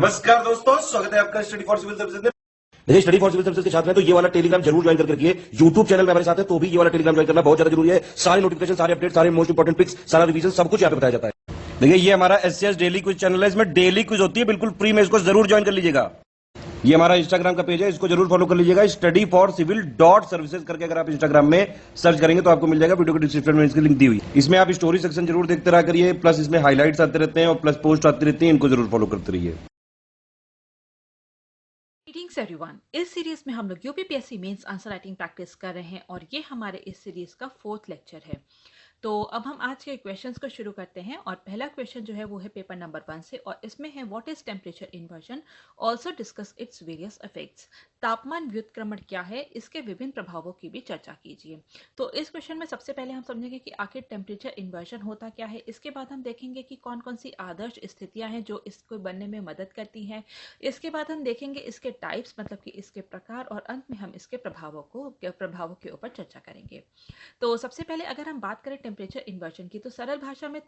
नमस्कार दोस्तों, स्वागत है आपका स्टडी फॉर सिविल सर्विसेज में। देखिए, स्टडी फॉर सिविल सर्विसेज के छात्र हैं तो ये वाला टेलीग्राम जरूर ज्वाइन करके रखिए। यूट्यूब चैनल में हमारे साथ है तो भी ये वाला टेलीग्राम ज्वाइन करना बहुत ज्यादा जरूरी है। सारे नोटिफिकेशन, सारे अपडेट, सारे मोस्ट इंपोर्टेंट पिक्स, सारा रिवीजन सब कुछ यहाँ पे बताया जाता है। देखिए, ये हमारा एससीएस डेली क्विज चैनल है, इसमें डेली क्विज होती है, बिल्कुल फ्री में, इसको जरूर ज्वाइन कर लीजिएगा। ये हमारा इंस्टाग्राम का पेज है, इसको जरूर फॉलो कर लीजिएगा। Study for civil dot services करके अगर आप इंस्टाग्राम में सर्च करेंगे तो आपको मिल जाएगा। वीडियो के डिस्क्रिप्शन में इसकी लिंक दी हुई। इसमें आप स्टोरी सेक्शन जरूर देखते रहा करिए, प्लस इसमें हाईलाइट्स आते रहते हैं और प्लस पोस्ट आती रहती है, इनको जरूर फॉलो करते रहिए। Greetings everyone. इस सीरीज में हम लोग UPPSC mains answer writing practice कर रहे हैं और ये हमारे इस सीरीज का 4th लेक्चर है। तो अब हम आज के क्वेश्चंस को शुरू करते हैं और पहला क्वेश्चन जो है वो है पेपर नंबर 1 से और इसमें है what is temperature inversion, also discuss its various effects. तापमान व्युत्क्रमण क्या है, इसके विभिन्न प्रभावों की भी चर्चा कीजिए। तो इस क्वेश्चन में सबसे पहले हम समझेंगे कि आखिर टेम्परेचर इन्वर्जन होता क्या है। इसके बाद हम देखेंगे कि कौन कौन सी आदर्श स्थितियां हैं जो इसको बनने में मदद करती हैं। इसके बाद हम देखेंगे इसके टाइप्स, मतलब कि इसके प्रकार, और अंत में हम इसके प्रभावों के ऊपर चर्चा करेंगे। तो सबसे पहले अगर हम बात करें टेम्परेचर इन्वर्जन की, तो सरल भाषा में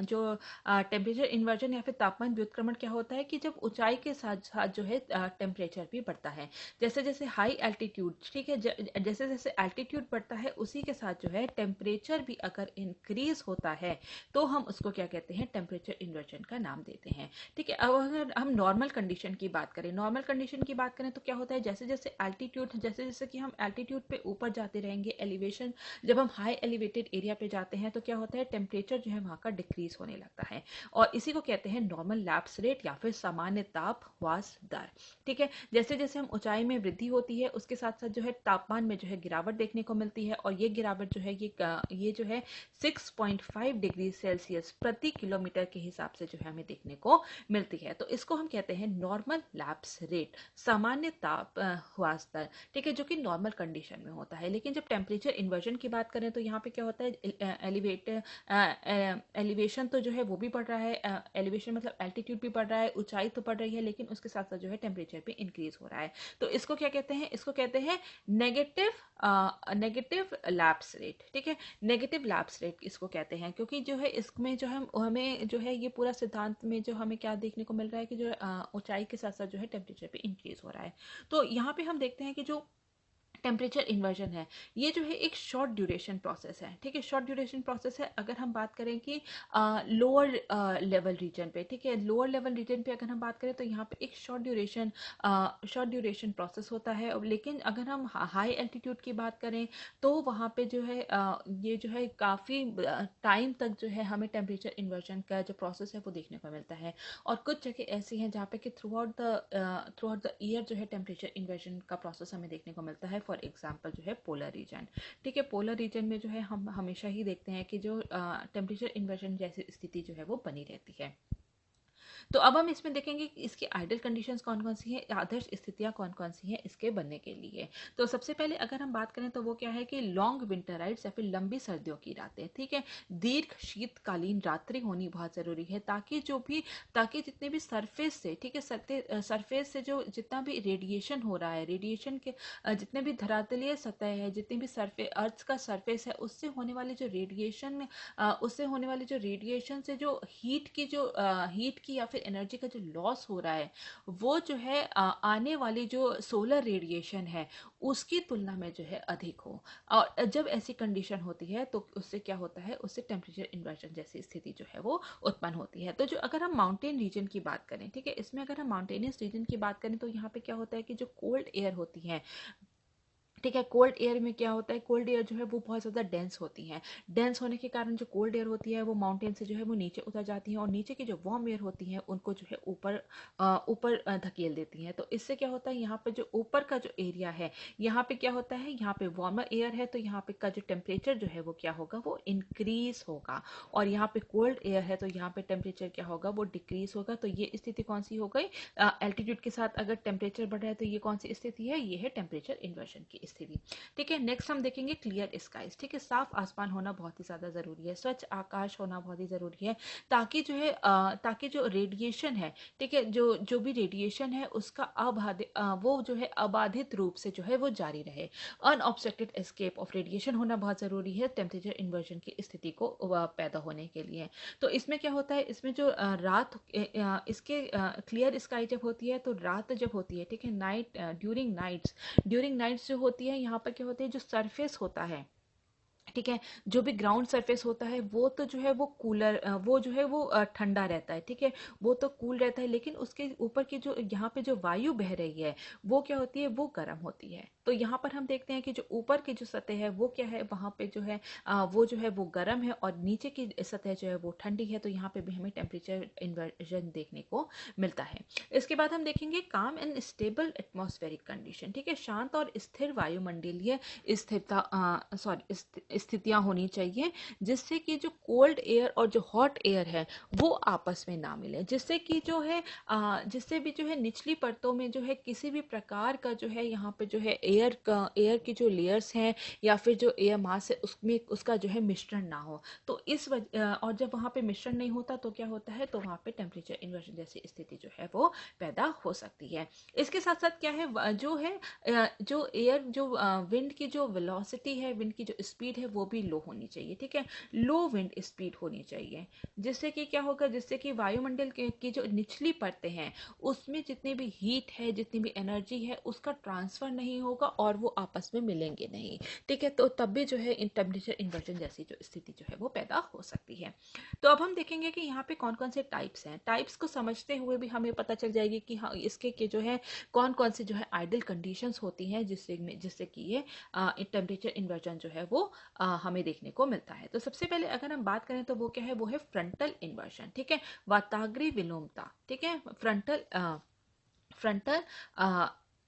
जो टेम्परेचर इन्वर्जन या फिर तापमान व्युत्क्रमण क्या होता है कि जब ऊंचाई के साथ साथ जो है टेम्परेचर भी बढ़ता है। जैसे जैसे हाई एल्टीट्यूड, ठीक है, जैसे जैसे एल्टीट्यूड बढ़ता है उसी के साथ जो है टेम्परेचर भी अगर इंक्रीज होता है तो हम उसको क्या कहते हैं, टेम्परेचर इन्वर्जन का नाम देते हैं। ठीक है, अब अगर हम नॉर्मल कंडीशन की बात करें, नॉर्मल कंडीशन की बात करें तो क्या होता है, जैसे जैसे एल्टीट्यूड, जैसे जैसे कि हम एल्टीट्यूड पे ऊपर जाते रहेंगे, एलिवेशन, जब हम हाई एलिवेटेड एरिया पे जाते हैं तो क्या होता है, टेम्परेचर जो है वहां का डिक्रीज होने लगता है और इसी को कहते हैं नॉर्मल लैप्स रेट या फिर सामान्य ताप ह्रास दर। ठीक है, जैसे जैसे हम ऊंचाई में वृद्धि होती है उसके साथ साथ जो है तापमान में जो है गिरावट देखने को मिलती है और ये गिरावट जो है ये जो है 6.5 डिग्री सेल्सियस प्रति किलोमीटर के हिसाब से जो है हमें देखने को मिलती है। तो इसको हम कहते हैं नॉर्मल लैप्स रेट, सामान्य ताप ह्रास दर। ठीक है, जो कि नॉर्मल कंडीशन में होता है। लेकिन जब टेम्परेचर इन्वर्जन की बात करें तो यहाँ पे क्या होता है, एलिवेशन तो जो है वो भी बढ़ रहा है, एलिवेशन मतलब एल्टीट्यूड भी बढ़ रहा है, ऊंचाई तो बढ़ रही है, लेकिन उसके साथ साथ जो है टेम्परेचर भी इंक्रीज हो रहा है। तो इसको क्या कहते हैं, इसको कहते हैं नेगेटिव लैप्स रेट। ठीक है, नेगेटिव लैप्स रेट इसको कहते हैं, क्योंकि जो है इसमें जो है हमें जो है ये पूरा सिद्धांत में जो हमें क्या देखने को मिल रहा है कि जो ऊंचाई के साथ साथ जो है टेम्परेचर भी इंक्रीज हो रहा है। तो यहाँ पे हम देखते हैं कि जो टेम्परेचर इन्वर्जन है ये जो है एक शॉर्ट ड्यूरेशन प्रोसेस है। ठीक है, शॉर्ट ड्यूरेशन प्रोसेस है। अगर हम बात करें कि लोअर लेवल रीजन पे, ठीक है, लोअर लेवल रीजन पे अगर हम बात करें तो यहाँ पे एक शॉर्ट ड्यूरेशन प्रोसेस होता है। लेकिन अगर हम हाई एल्टीट्यूड की बात करें तो वहाँ पे जो है ये जो है काफ़ी टाइम तक जो है हमें टेम्परेचर इन्वर्जन का जो प्रोसेस है वो देखने को मिलता है। और कुछ जगह ऐसी हैं जहाँ पे कि थ्रू आउट द ईयर जो है टेम्परेचर इन्वर्जन का प्रोसेस हमें देखने को मिलता है। फॉर एग्जाम्पल जो है पोलर रीजन। ठीक है, पोलर रीजन में जो है हम हमेशा ही देखते हैं कि जो टेम्परेचर इन्वर्जन जैसी स्थिति जो है वो बनी रहती है। तो अब हम इसमें देखेंगे कि इसकी आइडियल कंडीशंस कौन कौन सी हैं, आदर्श स्थितियां कौन कौन सी हैं इसके बनने के लिए। तो सबसे पहले अगर हम बात करें तो वो क्या है कि लॉन्ग विंटर राइट्स या फिर लंबी सर्दियों की रातें। ठीक है, दीर्घ शीतकालीन रात्रि होनी बहुत जरूरी है ताकि जितने भी सरफेस से, ठीक है, सरफेस से जो जितना भी रेडिएशन हो रहा है, रेडिएशन के जितने भी धरातलीय सतह है, जितनी भी सरफेस अर्थ का सरफेस है, उससे होने वाले जो रेडिएशन से जो हीट की या फिर एनर्जी का जो लॉस हो रहा है वो जो है आने वाली जो सोलर रेडिएशन है उसकी तुलना में जो है अधिक हो। और जब ऐसी कंडीशन होती है तो उससे क्या होता है, उससे टेम्परेचर इन्वर्जन जैसी स्थिति जो है वो उत्पन्न होती है। तो जो अगर हम माउंटेन रीजन की बात करें, ठीक है, इसमें अगर हम माउंटेनियस रीजन की बात करें तो यहाँ पे क्या होता है कि जो कोल्ड एयर होती है, ठीक है, कोल्ड एयर में क्या होता है, कोल्ड एयर जो है वो बहुत ज़्यादा डेंस होती है। डेंस होने के कारण जो कोल्ड एयर होती है वो माउंटेन से जो है वो नीचे उतर जाती है और नीचे की जो वार्म एयर होती है उनको जो है ऊपर धकेल देती हैं। तो इससे क्या होता है, यहाँ पे जो ऊपर का जो एरिया है यहाँ पे क्या होता है, यहाँ पे वार्मर एयर है तो यहाँ पे का जो टेम्परेचर जो है वो क्या होगा, वो इंक्रीज होगा। और यहाँ पे कोल्ड एयर है तो यहाँ पे टेम्परेचर क्या होगा, वो डिक्रीज होगा। तो ये स्थिति कौन सी हो गई, एल्टीट्यूड के साथ अगर टेम्परेचर बढ़ रहा है तो ये कौन सी स्थिति है, ये है टेम्परेचर इन्वर्जन की स्थिति। ठीक है, नेक्स्ट हम देखेंगे क्लियर स्काइज। ठीक है, साफ आसमान होना बहुत ही ज़्यादा ज़रूरी है, स्वच्छ आकाश होना बहुत ही ज़रूरी है, ताकि जो है ताकि जो रेडिएशन है, ठीक है, जो भी रेडिएशन है उसका वो जो है अबाधित रूप से जो है वो जारी रहे। अनऑब्स्ट्रक्टेड एस्केप ऑफ रेडिएशन होना बहुत ज़रूरी है टेम्परेचर इन्वर्जन की स्थिति को पैदा होने के लिए। तो इसमें क्या होता है, इसमें जो इसके क्लियर स्काई जब होती है तो रात जब होती है, ठीक है, नाइट ड्यूरिंग नाइट्स जो होती है, यहाँ पर क्या होता है, जो सरफेस होता है, ठीक है, जो भी ग्राउंड सरफेस होता है वो तो जो है वो वो जो है वो ठंडा रहता है, ठीक है, वो तो कूल रहता है, लेकिन उसके ऊपर की जो यहाँ पे जो वायु बह रही है वो क्या होती है, वो गर्म होती है। तो यहाँ पर हम देखते हैं कि जो ऊपर की जो सतह है वो क्या है, वहाँ पे जो है वो जो है वो गर्म है, और नीचे की सतह जो है वो ठंडी है। तो यहाँ पे भी हमें टेम्परेचर इन्वर्जन देखने को मिलता है। इसके बाद हम देखेंगे काम एंड स्टेबल एटमॉस्फेरिक कंडीशन। ठीक है, शांत और स्थिर वायुमंडलीय स्थितियां होनी चाहिए, जिससे कि जो कोल्ड एयर और जो हॉट एयर है वो आपस में ना मिले, जिससे कि जो है जिससे भी जो है निचली परतों में जो है किसी भी प्रकार का जो है यहाँ पे जो है एयर की जो लेयर्स हैं या फिर जो एयर मास है उसमें उसका जो है मिश्रण ना हो। तो और जब वहाँ पे मिश्रण नहीं होता तो क्या होता है, तो वहाँ पे टेम्परेचर इन्वर्जन जैसी स्थिति जो है वो पैदा हो सकती है। इसके साथ साथ क्या है, जो है जो एयर जो विंड की जो वेलोसिटी है, विंड की जो स्पीड है वो भी लो होनी चाहिए। ठीक है, लो विंड स्पीड होनी चाहिए, जिससे कि क्या होगा, जिससे कि वायुमंडल की जो निचली परतें हैं उसमें जितनी भी हीट है, जितनी भी एनर्जी है, उसका ट्रांसफर नहीं होगा और वो आपस में मिलेंगे नहीं। ठीक है, तो तब भी जो है टेम्परेचर इन्वर्जन जैसी जो स्थिति जो है वो पैदा हो सकती है। तो अब हम देखेंगे कि यहाँ पे कौन कौन से टाइप्स हैं। टाइप्स को समझते हुए भी हमें पता चल जाएगी कि हाँ, इसके के जो है कौन कौन से जो है आइडियल कंडीशंस होती हैं जिससे कि ये टेम्परेचर इन्वर्जन जो है वो हमें देखने को मिलता है। तो सबसे पहले अगर हम बात करें तो वो क्या है, वो है फ्रंटल इन्वर्जन। ठीक है, वाताग्रीय विलोमता। ठीक है, फ्रंटल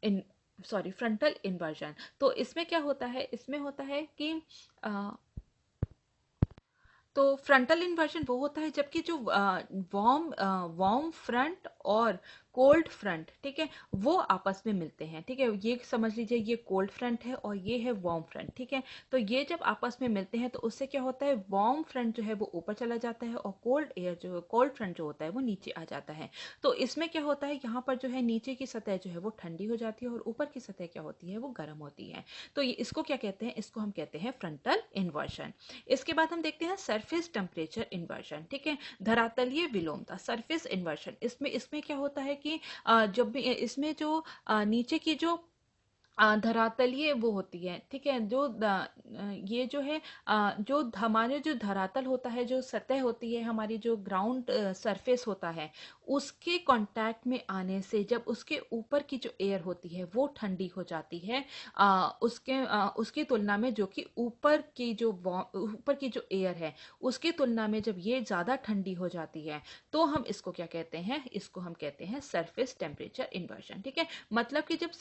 इन फ्रंटल इन्वर्जन। तो इसमें क्या होता है, इसमें होता है कि तो फ्रंटल इन्वर्जन वो होता है जबकि जो वार्म फ्रंट और कोल्ड फ्रंट, ठीक है, वो आपस में मिलते हैं। ठीक है, ये समझ लीजिए ये कोल्ड फ्रंट है और ये है वार्म फ्रंट। ठीक है, तो ये जब आपस में मिलते हैं तो उससे क्या होता है, वार्म फ्रंट जो है वो ऊपर चला जाता है और कोल्ड फ्रंट जो होता है वो नीचे आ जाता है। तो इसमें क्या होता है, यहाँ पर जो है नीचे की सतह जो है वो ठंडी हो जाती है और ऊपर की सतह क्या होती है, वो गर्म होती है। तो ये इसको क्या कहते हैं, इसको हम कहते हैं फ्रंटल इन्वर्जन। इसके बाद हम देखते हैं सरफेस टेम्परेचर इन्वर्जन। ठीक है, धरातलीय विलोमता, सरफेस इन्वर्जन। इसमें क्या होता है कि जब भी इसमें जो नीचे की जो धरातलीय वो होती है, ठीक है, ये जो है जो हमारे जो धरातल होता है, जो सतह होती है हमारी, जो ग्राउंड सरफेस होता है, उसके कांटेक्ट में आने से जब उसके ऊपर की जो एयर होती है वो ठंडी हो जाती है उसकी तुलना में, जो कि ऊपर की जो एयर है उसकी तुलना में जब ये ज़्यादा ठंडी हो जाती है तो हम इसको क्या कहते हैं, इसको हम कहते हैं सरफेस टेम्परेचर इन्वर्जन। ठीक है, मतलब कि जब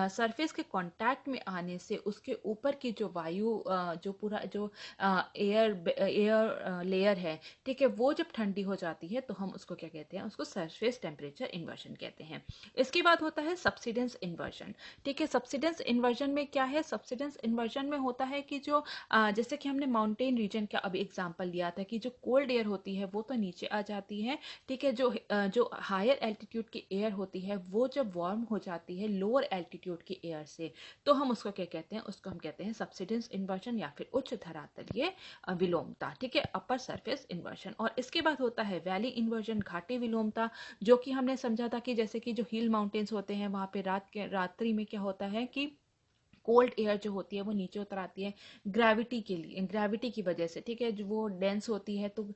सरफेस के कांटेक्ट में आने से उसके ऊपर की जो वायु जो पूरा जो एयर लेयर है, ठीक है, वो जब ठंडी हो जाती है तो हम उसको क्या कहते हैं, उसको सरफेस टेम्परेचर इन्वर्जन कहते हैं। इसके बाद होता है सब्सिडेंस इन्वर्जन। ठीक है, सब्सिडेंस इन्वर्जन में क्या है, सब्सिडेंस इन्वर्जन में होता है कि जो जैसे कि हमने माउंटेन रीजन का अभी एग्जांपल लिया था कि जो कोल्ड एयर होती है वो तो नीचे आ जाती है। ठीक है, जो हायर एल्टीट्यूड की एयर होती है वो जब वार्म हो जाती है लोअर एल्टीट्यूड की एयर से, तो हम उसको क्या कहते हैं, उसको हम कहते हैं सब्सिडेंस इन्वर्जन या फिर उच्च धरातलीय विलोमता। ठीक है, अपर सरफेस इन्वर्जन। और इसके बाद होता है वैली इन्वर्जन, घाटी विलोमता, जो कि हमने समझा था कि जैसे कि जो हिल माउंटेन्स होते हैं वहां पे रात्रि में क्या होता है कि कोल्ड एयर जो होती है वो नीचे उतर आती है ग्रेविटी की वजह से। ठीक है, जो वो डेंस होती है तो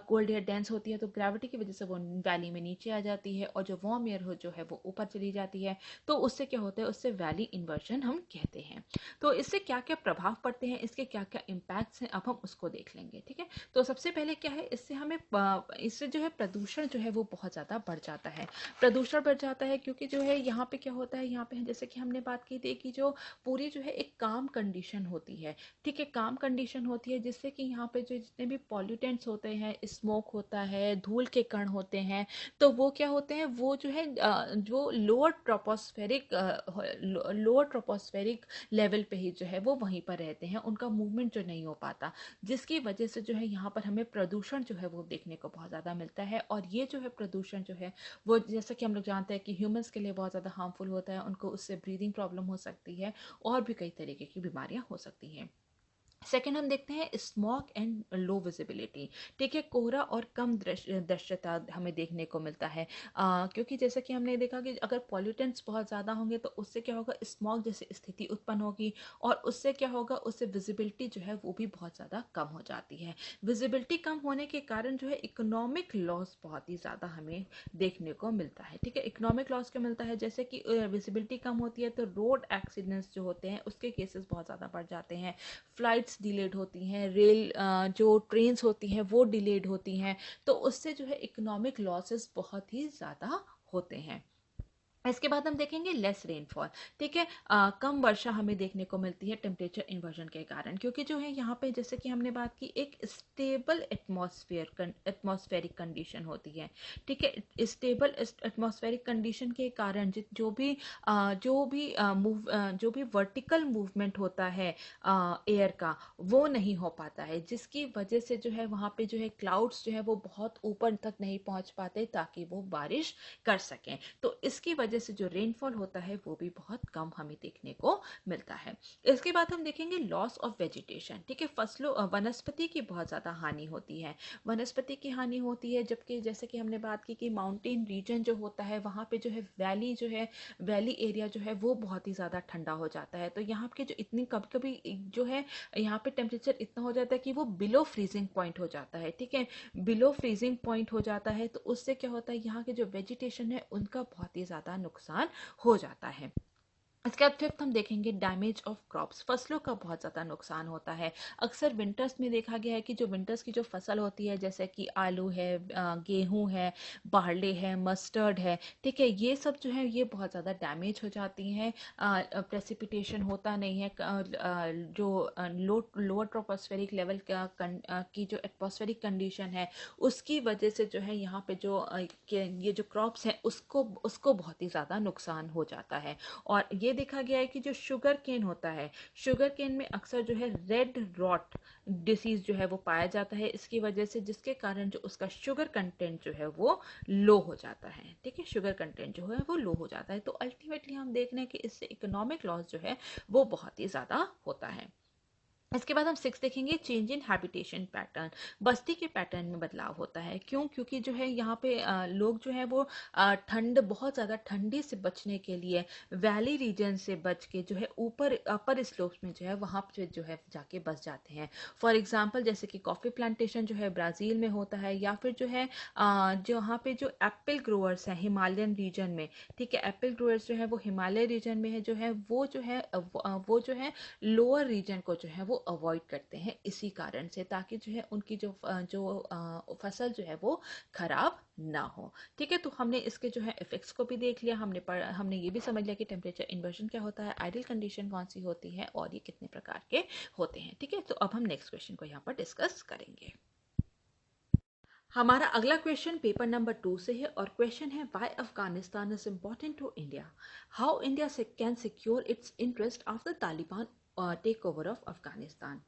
कोल्ड एयर डेंस होती है तो ग्रेविटी की वजह से वो वैली में नीचे आ जाती है और जो वार्म एयर जो है वो ऊपर चली जाती है। तो उससे क्या होता है, उससे वैली इन्वर्जन हम कहते हैं। तो इससे क्या क्या प्रभाव पड़ते हैं, इसके क्या क्या इम्पैक्ट्स हैं, अब हम उसको देख लेंगे। ठीक है, तो सबसे पहले क्या है, इससे जो है प्रदूषण जो है वो बहुत ज़्यादा बढ़ जाता है। प्रदूषण बढ़ जाता है क्योंकि जो है यहाँ पे क्या होता है, यहाँ पे जैसे कि हमने बात की थी कि जो पूरी जो है एक काम कंडीशन होती है, ठीक है, काम कंडीशन होती है जिससे कि यहाँ पे जो जितने भी पॉल्यूटेंट्स होते हैं, स्मोक होता है, धूल के कण होते हैं, तो वो क्या होते हैं, वो जो है जो लोअर ट्रोपोस्फेरिक लेवल पे ही जो है वो वहीं पर रहते हैं, उनका मूवमेंट जो नहीं हो पाता, जिसकी वजह से जो है यहाँ पर हमें प्रदूषण जो है वो देखने को बहुत ज़्यादा मिलता है। और ये जो है प्रदूषण जो है वो, जैसा कि हम लोग जानते हैं कि ह्यूमंस के लिए बहुत ज़्यादा हार्मफुल होता है, उनको उससे ब्रीदिंग प्रॉब्लम हो सकती है और भी कई तरीके की बीमारियां हो सकती हैं। सेकेंड हम देखते हैं स्मॉग एंड लो विजिबिलिटी, ठीक है, कोहरा और कम दृश्यता हमें देखने को मिलता है, क्योंकि जैसा कि हमने देखा कि अगर पॉल्यूटेंट्स बहुत ज़्यादा होंगे तो उससे क्या होगा, स्मॉग जैसी स्थिति उत्पन्न होगी, और उससे क्या होगा, उससे विजिबिलिटी जो है वो भी बहुत ज़्यादा कम हो जाती है। विजिबिलिटी कम होने के कारण जो है इकोनॉमिक लॉस बहुत ही ज़्यादा हमें देखने को मिलता है, ठीक है। इकोनॉमिक लॉस क्या मिलता है, जैसे कि विजिबिलिटी कम होती है तो रोड एक्सीडेंट्स जो होते हैं उसके केसेस बहुत ज़्यादा बढ़ जाते हैं, फ्लाइट्स डिलेड होती हैं, जो ट्रेन्स होती हैं वो डिलेड होती हैं, तो उससे जो है इकोनॉमिक लॉसेस बहुत ही ज़्यादा होते हैं। इसके बाद हम देखेंगे लेस रेनफॉल, ठीक है, कम वर्षा हमें देखने को मिलती है टेम्परेचर इन्वर्जन के कारण, क्योंकि जो है यहाँ पे जैसे कि हमने बात की एक स्टेबल एटमॉस्फेरिक कंडीशन होती है, ठीक है। स्टेबल एटमॉस्फेरिक कंडीशन के कारण जो भी वर्टिकल मूवमेंट होता है एयर का, वो नहीं हो पाता है, जिसकी वजह से जो है वहाँ पे जो है क्लाउड्स जो है वो बहुत ऊपर तक नहीं पहुँच पाते ताकि वो बारिश कर सकें, तो इसकी वजह से जो रेनफॉल होता है वो भी बहुत कम हमें देखने को मिलता है। इसके बाद हम देखेंगे लॉस ऑफ वेजिटेशन, ठीक है, वनस्पति की बहुत ज़्यादा हानि होती है, वनस्पति की हानि होती है, जबकि जैसे कि हमने बात की कि माउंटेन रीजन जो होता है वहाँ पे जो है वैली एरिया जो है वो बहुत ही ज़्यादा ठंडा हो जाता है, तो यहाँ के जो इतनी कभी कभी जो है यहाँ पे टेम्परेचर इतना हो जाता है कि वो बिलो फ्रीजिंग पॉइंट हो जाता है, ठीक है, बिलो फ्रीजिंग पॉइंट हो जाता है, तो उससे क्या होता है, यहाँ के जो वेजिटेशन है उनका बहुत ही ज़्यादा नुकसान हो जाता है। इसके बाद फिफ्थ हम देखेंगे डैमेज ऑफ क्रॉप्स, फसलों का बहुत ज़्यादा नुकसान होता है। अक्सर विंटर्स में देखा गया है कि जो विंटर्स की जो फसल होती है, जैसे कि आलू है, गेहूं है, बारले है, मस्टर्ड है, ठीक है, ये सब जो है ये बहुत ज़्यादा डैमेज हो जाती हैं, प्रेसिपिटेशन होता नहीं है, जो लोअर ट्रोपोस्फेरिक लेवल की जो एटमॉस्फेरिक कंडीशन है उसकी वजह से जो है यहाँ पे ये जो क्रॉप्स हैं उसको बहुत ही ज़्यादा नुकसान हो जाता है। और ये देखा गया है कि जो शुगर केन होता है, शुगर केन में अक्सर जो है रेड रॉट डिसीज जो है वो पाया जाता है, इसकी वजह से, जिसके कारण जो उसका शुगर कंटेंट जो है वो लो हो जाता है, ठीक है, शुगर कंटेंट जो है वो लो हो जाता है, तो अल्टीमेटली हम देख रहे हैं कि इससे इकोनॉमिक लॉस जो है वो बहुत ही ज़्यादा होता है। इसके बाद हम सिक्स देखेंगे चेंज इन हैबिटेशन पैटर्न, बस्ती के पैटर्न में बदलाव होता है, क्यों, क्योंकि जो है यहाँ पे लोग जो है वो बहुत ज़्यादा ठंडी से बचने के लिए वैली रीजन से बच के जो है ऊपर अपर स्लोप्स में जो है वहाँ पे जो है जाके बस जाते हैं। फॉर एग्जांपल जैसे कि कॉफ़ी प्लांटेशन जो है ब्राज़ील में होता है, या फिर जो है जो यहाँ पे जो एप्पल ग्रोअर्स हैं हिमालयन रीजन में, ठीक है, एप्पल ग्रोअर्स जो है वो हिमालय रीजन में है, वो जो है लोअर रीजन को जो है वो अवॉइड करते हैं इसी कारण से, ताकि जो है उनकी फसल जो है वो खराब ना हो, ठीक है। तो हमने इसके जो है इफेक्ट्स को भी देख लिया, हमने ये भी समझ लिया कि टेम्परेचर इन्वर्जन क्या होता है, आइडियल कंडीशन कौन सी होती है और ये कितने प्रकार के होते हैं, ठीक है। तो अब हम नेक्स्ट क्वेश्चन को यहाँ पर डिस्कस करेंगे। हमारा अगला क्वेश्चन पेपर नंबर 2 से है और क्वेश्चन है why Afghanistan is important to India, how India can secure its interest after Taliban take over of Afghanistan.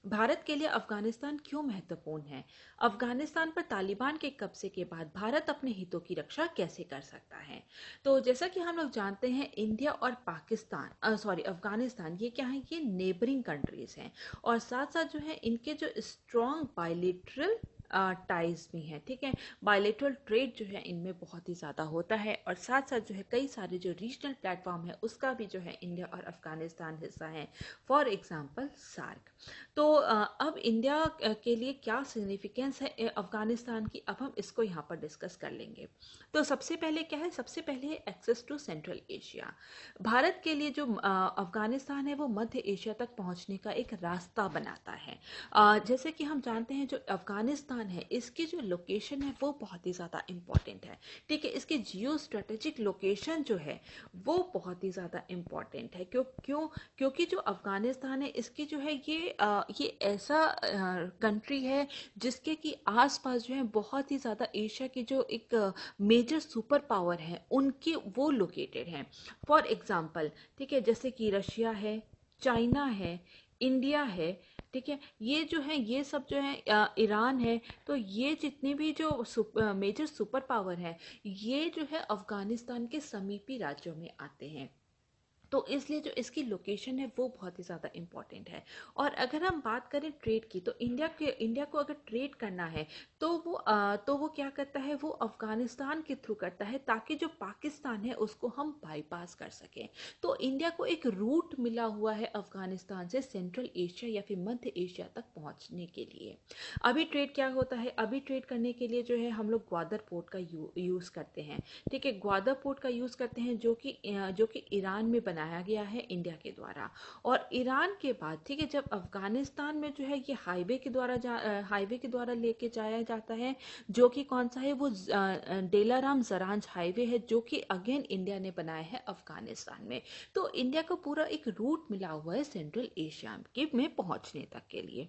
Bharat के लिए अफगानिस्तान क्यों महत्वपूर्ण है, अफगानिस्तान पर तालिबान के कब्जे के बाद भारत अपने हितों की रक्षा कैसे कर सकता है। तो जैसा कि हम लोग जानते हैं इंडिया और अफगानिस्तान ये क्या है, ये नेबरिंग कंट्रीज हैं, और साथ साथ जो है इनके जो स्ट्रॉन्ग बायलेटरल टाइज भी हैं, ठीक है, बायलेटरल ट्रेड जो है इनमें बहुत ही ज़्यादा होता है, और साथ साथ जो है कई सारे जो रीजनल प्लेटफॉर्म है उसका भी जो है इंडिया और अफगानिस्तान हिस्सा है, फॉर एग्जांपल सार्क। तो अब इंडिया के लिए क्या सिग्निफिकेंस है अफगानिस्तान की, अब हम इसको यहाँ पर डिस्कस कर लेंगे। तो सबसे पहले क्या है, सबसे पहले है access to central Asia. Bharat के लिए जो अफगानिस्तान है वो मध्य एशिया तक पहुँचने का एक रास्ता बनाता है। जैसे कि हम जानते हैं जो अफगानिस्तान अफगानिस्तान है इसकी जो लोकेशन है वो बहुत ही ज़्यादा इम्पॉर्टेंट है। ठीक है, इसकी जियो स्ट्रेटेजिक लोकेशन जो है वो बहुत ही ज़्यादा इम्पॉर्टेंट है। क्योंकि जो अफगानिस्तान है इसकी जो है ये ऐसा कंट्री है जिसके कि आसपास जो है बहुत ही ज़्यादा एशिया की जो एक मेजर सुपर पावर है उनके वो लोकेटेड हैं। फॉर एग्जांपल, ठीक है, जैसे कि रशिया है, चाइना है, इंडिया है, ठीक है, ये जो है ये सब जो है ईरान है। तो ये जितने भी जो मेजर सुपर पावर हैं ये जो है अफगानिस्तान के समीपी राज्यों में आते हैं। तो इसलिए जो इसकी लोकेशन है वो बहुत ही ज़्यादा इम्पॉर्टेंट है। और अगर हम बात करें ट्रेड की, तो इंडिया को अगर ट्रेड करना है तो वो क्या करता है, वो अफगानिस्तान के थ्रू करता है ताकि जो पाकिस्तान है उसको हम बाईपास कर सकें। तो इंडिया को एक रूट मिला हुआ है अफगानिस्तान से सेंट्रल एशिया या फिर मध्य एशिया तक पहुंचने के लिए। अभी ट्रेड क्या होता है, अभी ट्रेड करने के लिए जो है हम लोग ग्वादर पोर्ट का यूज़ करते हैं। ठीक है, ग्वादर पोर्ट का यूज़ करते हैं जो कि ईरान में बनाया गया है इंडिया के द्वारा। और ईरान के बाद, ठीक है, जब अफगानिस्तान में जो है ये हाईवे के द्वारा लेके जाया जाता है, जो कि कौन सा है, वो डेलाराम जरांज हाईवे है जो कि अगेन इंडिया ने बनाया है अफगानिस्तान में। तो इंडिया को पूरा एक रूट मिला हुआ है सेंट्रल एशिया में पहुंचने तक के लिए।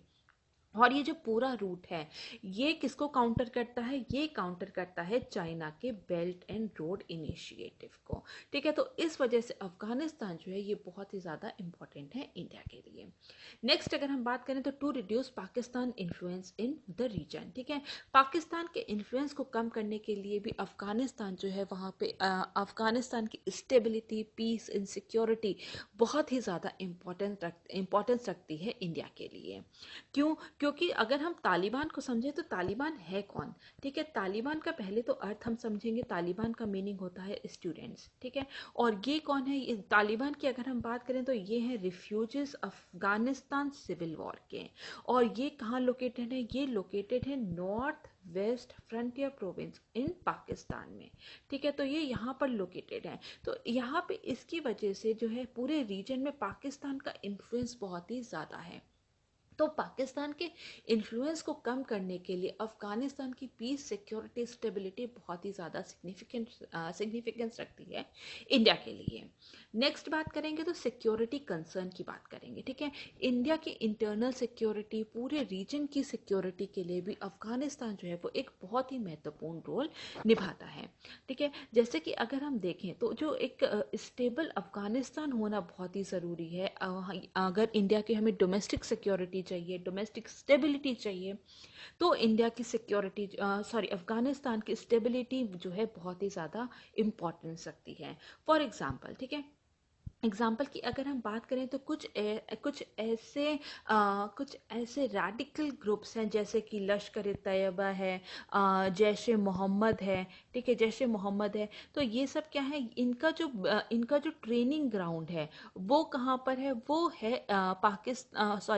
और ये जो पूरा रूट है ये किसको काउंटर करता है, ये काउंटर करता है चाइना के बेल्ट एंड रोड इनिशिएटिव को। ठीक है, तो इस वजह से अफगानिस्तान जो है ये बहुत ही ज़्यादा इम्पोर्टेंट है इंडिया के लिए। नेक्स्ट अगर हम बात करें तो to reduce Pakistan influence in the region. ठीक है, पाकिस्तान के इन्फ्लुएंस को कम करने के लिए भी अफगानिस्तान जो है वहाँ पे अफगानिस्तान की स्टेबिलिटी, पीस एंड सिक्योरिटी बहुत ही ज़्यादा इम्पोर्टेंस रखती है इंडिया के लिए। क्यों? क्योंकि अगर हम तालिबान को समझें तो तालिबान है कौन। ठीक है, तालिबान का पहले तो अर्थ हम समझेंगे, तालिबान का मीनिंग होता है स्टूडेंट्स। ठीक है, और ये कौन है, तालिबान की अगर हम बात करें तो ये हैं रिफ्यूजीज अफगानिस्तान सिविल वॉर के। और ये कहाँ लोकेटेड है, ये लोकेटेड है नॉर्थ वेस्ट फ्रंटियर प्रोविंस इन पाकिस्तान में। ठीक है, तो ये यहाँ पर लोकेटेड है। तो यहाँ पे इसकी वजह से जो है पूरे रीजन में पाकिस्तान का इन्फ्लुएंस बहुत ही ज़्यादा है। तो पाकिस्तान के इन्फ्लुएंस को कम करने के लिए अफगानिस्तान की पीस, सिक्योरिटी, स्टेबिलिटी बहुत ही ज़्यादा सिग्निफिकेंस रखती है इंडिया के लिए। नेक्स्ट बात करेंगे तो सिक्योरिटी कंसर्न की बात करेंगे। ठीक है, इंडिया की इंटरनल सिक्योरिटी, पूरे रीजन की सिक्योरिटी के लिए भी अफगानिस्तान जो है वो एक बहुत ही महत्वपूर्ण रोल निभाता है। ठीक है, जैसे कि अगर हम देखें तो जो एक स्टेबल अफगानिस्तान होना बहुत ही ज़रूरी है। अगर इंडिया की हमें डोमेस्टिक सिक्योरिटी चाहिए, डोमेस्टिक स्टेबिलिटी चाहिए, तो इंडिया की सिक्योरिटी अफगानिस्तान की स्टेबिलिटी जो है बहुत ही ज़्यादा इम्पोर्टेंस रखती है। फॉर एग्जांपल, ठीक है, एग्जाम्पल की अगर हम बात करें तो कुछ ऐसे रैडिकल ग्रुप्स हैं जैसे कि लश्कर ए तैयबा है, जैश ए मोहम्मद है। ठीक है, जैश ए मोहम्मद है, तो ये सब क्या है, इनका जो ट्रेनिंग ग्राउंड है वो कहाँ पर है, वो है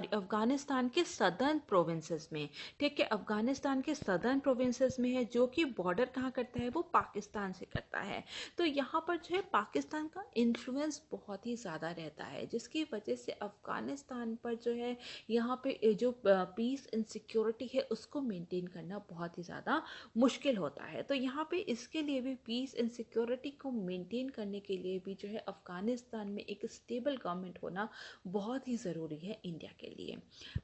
अफगानिस्तान के सदर्न प्रोविंसेस में। ठीक है, अफगानिस्तान के सदर्न प्रोविंसेस में है जो कि बॉर्डर कहाँ करता है, वो पाकिस्तान से करता है। तो यहाँ पर जो है पाकिस्तान का इन्फ्लुएंस बहुत ही ज़्यादा रहता है, जिसकी वजह से अफगानिस्तान पर जो है यहाँ पे जो पीस एंड सिक्योरिटी है उसको मेंटेन करना बहुत ही ज़्यादा मुश्किल होता है। तो यहाँ पे इसके लिए भी, पीस एंड सिक्योरिटी को मेंटेन करने के लिए भी जो है अफगानिस्तान में एक स्टेबल गवर्नमेंट होना बहुत ही ज़रूरी है इंडिया के लिए।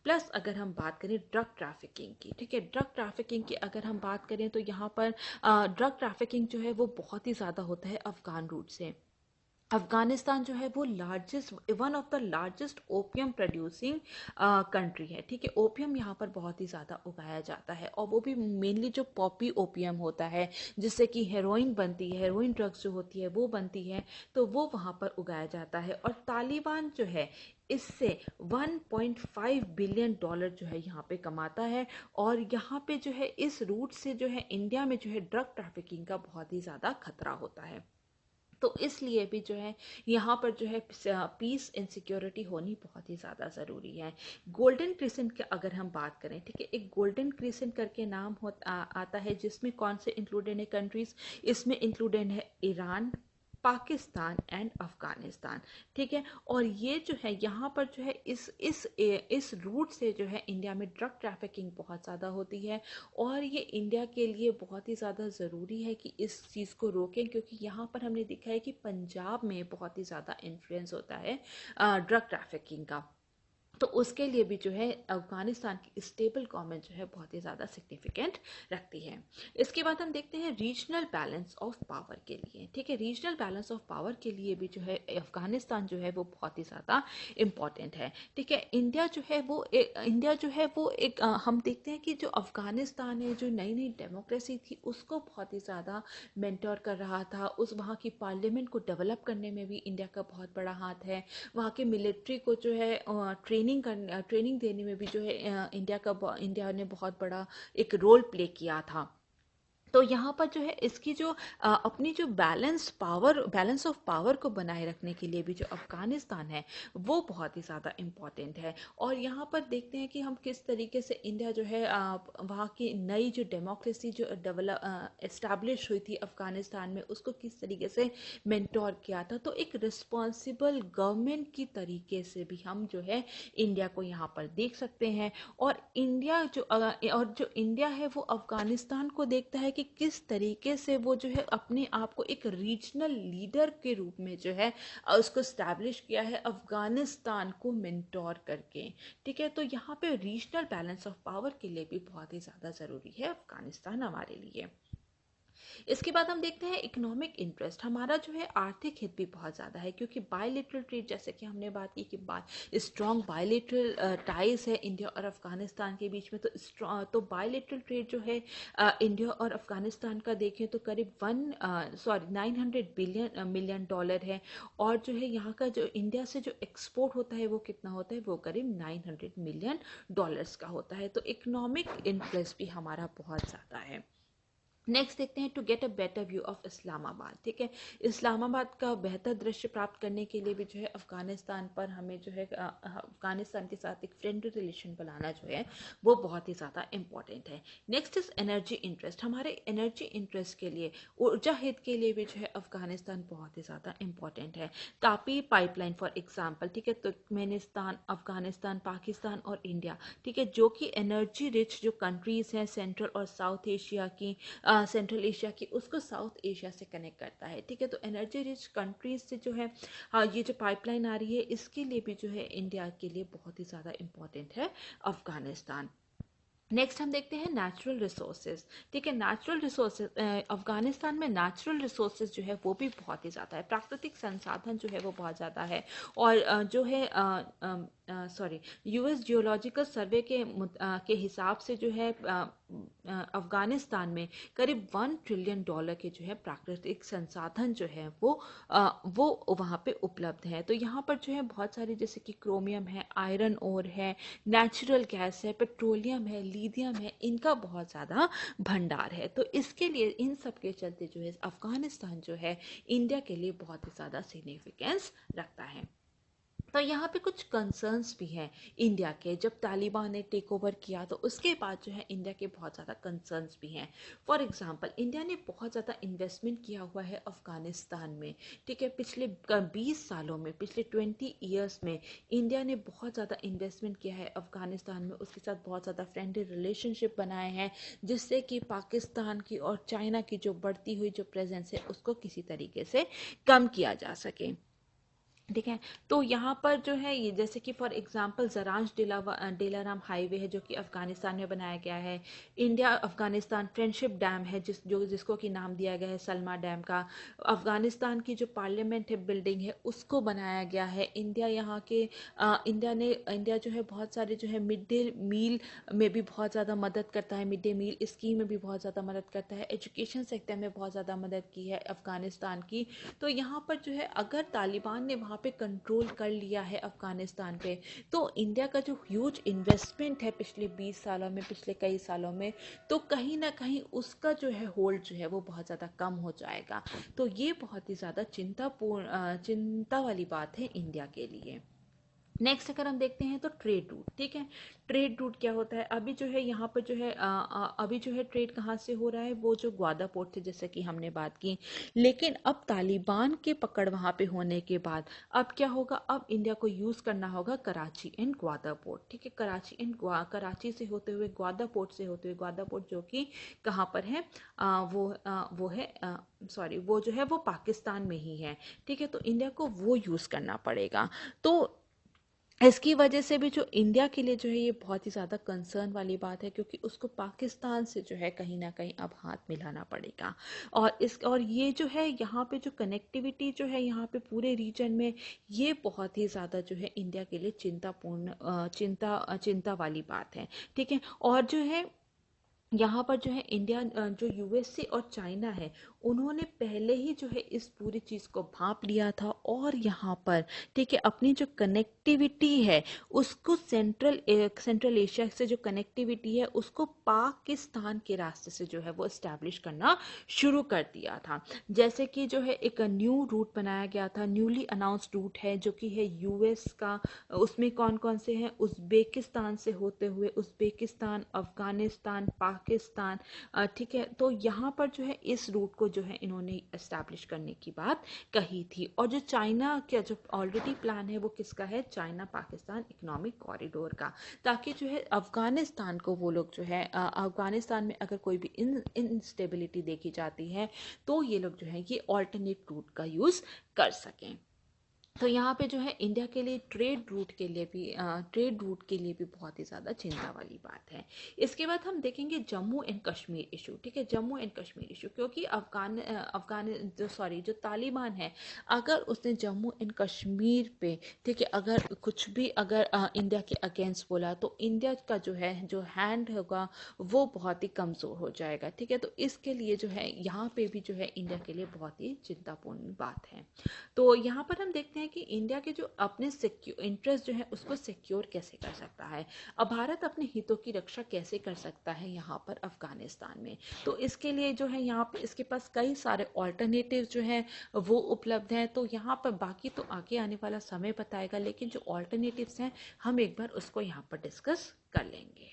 प्लस अगर हम बात करें ड्रग ट्रैफिकिंग की, ठीक है, ड्रग ट्रैफिकिंग की अगर हम बात करें तो यहाँ पर ड्रग ट्रैफिकिंग जो है वो बहुत ही ज़्यादा होता है अफगान रूट से। अफगानिस्तान जो है वो one of the largest opium producing country है। ठीक है, ओपियम यहाँ पर बहुत ही ज़्यादा उगाया जाता है, और वो भी मेनली जो पॉपी ओपियम होता है जिससे कि हेरोइन बनती है, हेरोइन ड्रग्स जो होती है वो बनती है, तो वो वहाँ पर उगाया जाता है। और तालिबान जो है इससे 1.5 बिलियन डॉलर जो है यहाँ पे कमाता है। और यहाँ पे जो है इस रूट से जो है इंडिया में जो है ड्रग ट्रैफिकिंग का बहुत ही ज़्यादा खतरा होता है। तो इसलिए भी जो है यहाँ पर जो है पीस एंड सिक्योरिटी होनी बहुत ही ज़्यादा ज़रूरी है। गोल्डन क्रिसेंट की अगर हम बात करें, ठीक है, एक गोल्डन क्रिसेंट करके नाम आता है जिसमें कौन से इंक्लूडेड है कंट्रीज, इसमें इंक्लूडेड है ईरान, पाकिस्तान एंड अफगानिस्तान। ठीक है, और ये जो है यहाँ पर जो है इस रूट से जो है इंडिया में ड्रग ट्रैफिकिंग बहुत ज़्यादा होती है, और ये इंडिया के लिए बहुत ही ज़्यादा ज़रूरी है कि इस चीज़ को रोकें, क्योंकि यहाँ पर हमने देखा है कि पंजाब में बहुत ही ज़्यादा इन्फ्लुएंस होता है ड्रग ट्रैफिकिंग का। तो उसके लिए भी जो है अफगानिस्तान की स्टेबल गवर्नमेंट जो है बहुत ही ज़्यादा सिग्निफिकेंट रखती है। इसके बाद हम देखते हैं रीजनल बैलेंस ऑफ पावर के लिए। ठीक है, रीजनल बैलेंस ऑफ पावर के लिए भी जो है अफगानिस्तान जो है वो बहुत ही ज़्यादा इम्पॉर्टेंट है। ठीक है, इंडिया जो है वो एक हम देखते हैं कि जो अफगानिस्तान है, जो नई नई डेमोक्रेसी थी उसको बहुत ही ज़्यादा मेंटोर कर रहा था। उस वहाँ की पार्लियामेंट को डेवलप करने में भी इंडिया का बहुत बड़ा हाथ है। वहाँ के मिलिट्री को जो है ट्रेनिंग देने में भी जो है इंडिया ने बहुत बड़ा एक रोल प्ले किया था। तो यहाँ पर जो है इसकी जो अपनी जो बैलेंस ऑफ पावर को बनाए रखने के लिए भी जो अफगानिस्तान है वो बहुत ही ज़्यादा इम्पॉर्टेंट है। और यहाँ पर देखते हैं कि हम किस तरीके से इंडिया जो है वहाँ की नई जो डेमोक्रेसी जो इस्टेब्लिश हुई थी अफगानिस्तान में, उसको किस तरीके से मेंटोर किया था। तो एक रिस्पॉन्सिबल गवर्नमेंट की तरीके से भी हम जो है इंडिया को यहाँ पर देख सकते हैं। और जो इंडिया है वो अफगानिस्तान को देखता है कि किस तरीके से वो जो है अपने आप को एक रीजनल लीडर के रूप में जो है उसको स्टैब्लिश किया है अफगानिस्तान को मेंटोर करके। ठीक है, तो यहाँ पे रीजनल बैलेंस ऑफ पावर के लिए भी बहुत ही ज़्यादा ज़रूरी है अफगानिस्तान हमारे लिए। इसके बाद हम देखते हैं इकोनॉमिक इंटरेस्ट। हमारा जो है आर्थिक हित भी बहुत ज़्यादा है, क्योंकि बायलेटरल ट्रेड, जैसे कि हमने बात की कि स्ट्रॉन्ग बायलेटरल टाइज है इंडिया और अफगानिस्तान के बीच में। तो बायलेटरल ट्रेड जो है इंडिया और अफगानिस्तान का देखें तो करीब 900 मिलियन डॉलर है। और जो है यहाँ का जो इंडिया से जो एक्सपोर्ट होता है वो कितना होता है, वो करीब 900 मिलियन डॉलर्स का होता है। तो इकोनॉमिक इंटरेस्ट भी हमारा बहुत ज़्यादा है। नेक्स्ट देखते हैं to get a better view of Islamabad. ठीक है, इस्लामाबाद का बेहतर दृश्य प्राप्त करने के लिए भी जो है अफगानिस्तान पर हमें जो है अफगानिस्तान के साथ एक फ्रेंडली रिलेशन बनाना जो है वो बहुत ही ज़्यादा इम्पॉर्टेंट है। Next is energy interest. हमारे एनर्जी इंटरेस्ट के लिए, ऊर्जा हित के लिए भी जो है अफगानिस्तान बहुत ही ज़्यादा इम्पॉर्टेंट है। तापी पाइपलाइन फॉर एग्जाम्पल, ठीक है, तुर्कमेनिस्तान, अफगानिस्तान, पाकिस्तान और इंडिया, ठीक है, जो कि एनर्जी रिच जो कंट्रीज हैं सेंट्रल और साउथ एशिया की, सेंट्रल एशिया की, उसको साउथ एशिया से कनेक्ट करता है। ठीक है, तो एनर्जी रिच कंट्रीज से जो है ये जो पाइपलाइन आ रही है इसके लिए भी जो है इंडिया के लिए बहुत ही ज़्यादा इम्पोर्टेंट है अफगानिस्तान। नेक्स्ट हम देखते हैं नेचुरल रिसोर्सेज। ठीक है, नेचुरल रिसोर्सेज, अफगानिस्तान में नेचुरल रिसोर्सेज जो है वो भी बहुत ही ज़्यादा है। प्राकृतिक संसाधन जो है वो बहुत ज़्यादा है। और जो है यूएस जियोलॉजिकल सर्वे के हिसाब से जो है अफगानिस्तान में करीब $1 ट्रिलियन के जो है प्राकृतिक संसाधन जो है वो वहाँ पे उपलब्ध है। तो यहाँ पर जो है बहुत सारे, जैसे कि क्रोमियम है, आयरन ओर है, नेचुरल गैस है, पेट्रोलियम है, लिथियम है, इनका बहुत ज़्यादा भंडार है। तो इसके लिए इन सब के चलते जो है अफगानिस्तान जो है इंडिया के लिए बहुत ही ज़्यादा सिग्निफिकेंस रखता है। तो यहाँ पे कुछ कंसर्न्स भी हैं इंडिया के। जब तालिबान ने टेक ओवर किया तो उसके बाद जो है इंडिया के बहुत ज़्यादा कंसर्न्स भी हैं। फॉर एग्जांपल, इंडिया ने बहुत ज़्यादा इन्वेस्टमेंट किया हुआ है अफगानिस्तान में। ठीक है, पिछले 20 सालों में, पिछले 20 ईयर्स में इंडिया ने बहुत ज़्यादा इन्वेस्टमेंट किया है अफगानिस्तान में। उसके साथ बहुत ज़्यादा फ्रेंडली रिलेशनशिप बनाए हैं, जिससे कि पाकिस्तान की और चाइना की जो बढ़ती हुई जो प्रेजेंस है उसको किसी तरीके से कम किया जा सके। ठीक है, तो यहाँ पर जो है ये, जैसे कि फॉर एग्जांपल जरांश डेलाराम हाईवे है जो कि अफगानिस्तान में बनाया गया है। इंडिया अफगानिस्तान फ्रेंडशिप डैम है जिसको कि नाम दिया गया है सलमा डैम का। अफगानिस्तान की जो पार्लियामेंट है बिल्डिंग है उसको बनाया गया है। इंडिया जो है बहुत सारे जो है मिड डे मील में भी बहुत ज़्यादा मदद करता है, मिड डे मील स्कीम में भी बहुत ज़्यादा मदद करता है, एजुकेशन सेक्टर में बहुत ज़्यादा मदद की है अफगानिस्तान की। तो यहाँ पर जो है अगर तालिबान ने वहाँ पे कंट्रोल कर लिया है अफगानिस्तान पे, तो इंडिया का जो ह्यूज इन्वेस्टमेंट है पिछले 20 सालों में, पिछले कई सालों में, तो कहीं ना कहीं उसका जो है होल्ड जो है वो बहुत ज़्यादा कम हो जाएगा। तो ये बहुत ही ज़्यादा चिंता वाली बात है इंडिया के लिए। नेक्स्ट अगर हम देखते हैं तो ट्रेड रूट, ठीक है। ट्रेड रूट क्या होता है, अभी जो है यहाँ पर जो है अभी जो है ट्रेड कहाँ से हो रहा है, वो जो ग्वादा पोर्ट थे जैसे कि हमने बात की, लेकिन अब तालिबान के पकड़ वहाँ पे होने के बाद अब क्या होगा, अब इंडिया को यूज़ करना होगा कराची एंड ग्वादा पोर्ट, ठीक है। कराची से होते हुए ग्वादा पोर्ट से होते हुए ग्वादा पोर्ट जो कि कहाँ पर है, वो है सॉरी वो जो है वो पाकिस्तान में ही है, ठीक है। तो इंडिया को वो यूज़ करना पड़ेगा। तो इसकी वजह से भी जो इंडिया के लिए जो है ये बहुत ही ज़्यादा कंसर्न वाली बात है, क्योंकि उसको पाकिस्तान से जो है कहीं ना कहीं अब हाथ मिलाना पड़ेगा। और ये जो है यहाँ पे जो कनेक्टिविटी जो है यहाँ पे पूरे रीजन में, ये बहुत ही ज़्यादा जो है इंडिया के लिए चिंता वाली बात है, ठीक है। और जो है यहाँ पर जो है इंडिया जो यूएसए और चाइना है, उन्होंने पहले ही जो है इस पूरी चीज़ को भांप लिया था, और यहाँ पर ठीक है अपनी जो कनेक्टिविटी है उसको सेंट्रल एशिया से जो कनेक्टिविटी है उसको पाकिस्तान के रास्ते से जो है वो इस्टेब्लिश करना शुरू कर दिया था। जैसे कि जो है एक न्यू रूट बनाया गया था, न्यूली अनाउंस्ड रूट है जो कि है यूएस का। उसमें कौन कौन से हैं, उज़्बेकिस्तान से होते हुए उज़्बेकिस्तान, अफगानिस्तान, पाकिस्तान, ठीक है। तो यहाँ पर जो है इस रूट को जो है इन्होंने एस्टैब्लिश करने की बात कही थी। और जो चाइना का जो ऑलरेडी प्लान है वो किसका है, चाइना पाकिस्तान इकोनॉमिक कॉरिडोर का, ताकि जो है अफगानिस्तान को वो लोग जो है अफगानिस्तान में अगर कोई भी इंस्टेबिलिटी देखी जाती है तो ये लोग जो है ये ऑल्टरनेट रूट का यूज़ कर सकें। तो यहाँ पे जो है इंडिया के लिए ट्रेड रूट के लिए भी बहुत ही ज़्यादा चिंता वाली बात है। इसके बाद हम देखेंगे जम्मू एंड कश्मीर इशू, ठीक है। जम्मू एंड कश्मीर इशू, क्योंकि जो तालिबान है, अगर उसने जम्मू एंड कश्मीर पे ठीक है अगर कुछ भी अगर इंडिया के अगेंस्ट बोला तो इंडिया का जो है जो हैंड होगा वो बहुत ही कमज़ोर हो जाएगा, ठीक है। तो इसके लिए जो है यहाँ पे भी जो है इंडिया के लिए बहुत ही चिंतापूर्ण बात है। तो यहाँ पर हम देखते हैं कि इंडिया के जो अपने इंटरेस्ट जो है उसको सिक्योर कैसे कर सकता है, अब भारत अपने हितों की रक्षा कैसे कर सकता है यहाँ पर अफगानिस्तान में। तो इसके लिए जो है यहाँ पे इसके पास कई सारे ऑल्टरनेटिव जो हैं वो उपलब्ध हैं। तो यहाँ पर बाकी तो आगे आने वाला समय बताएगा, लेकिन जो ऑल्टरनेटिव्स हैं हम एक बार उसको यहाँ पर डिस्कस कर लेंगे।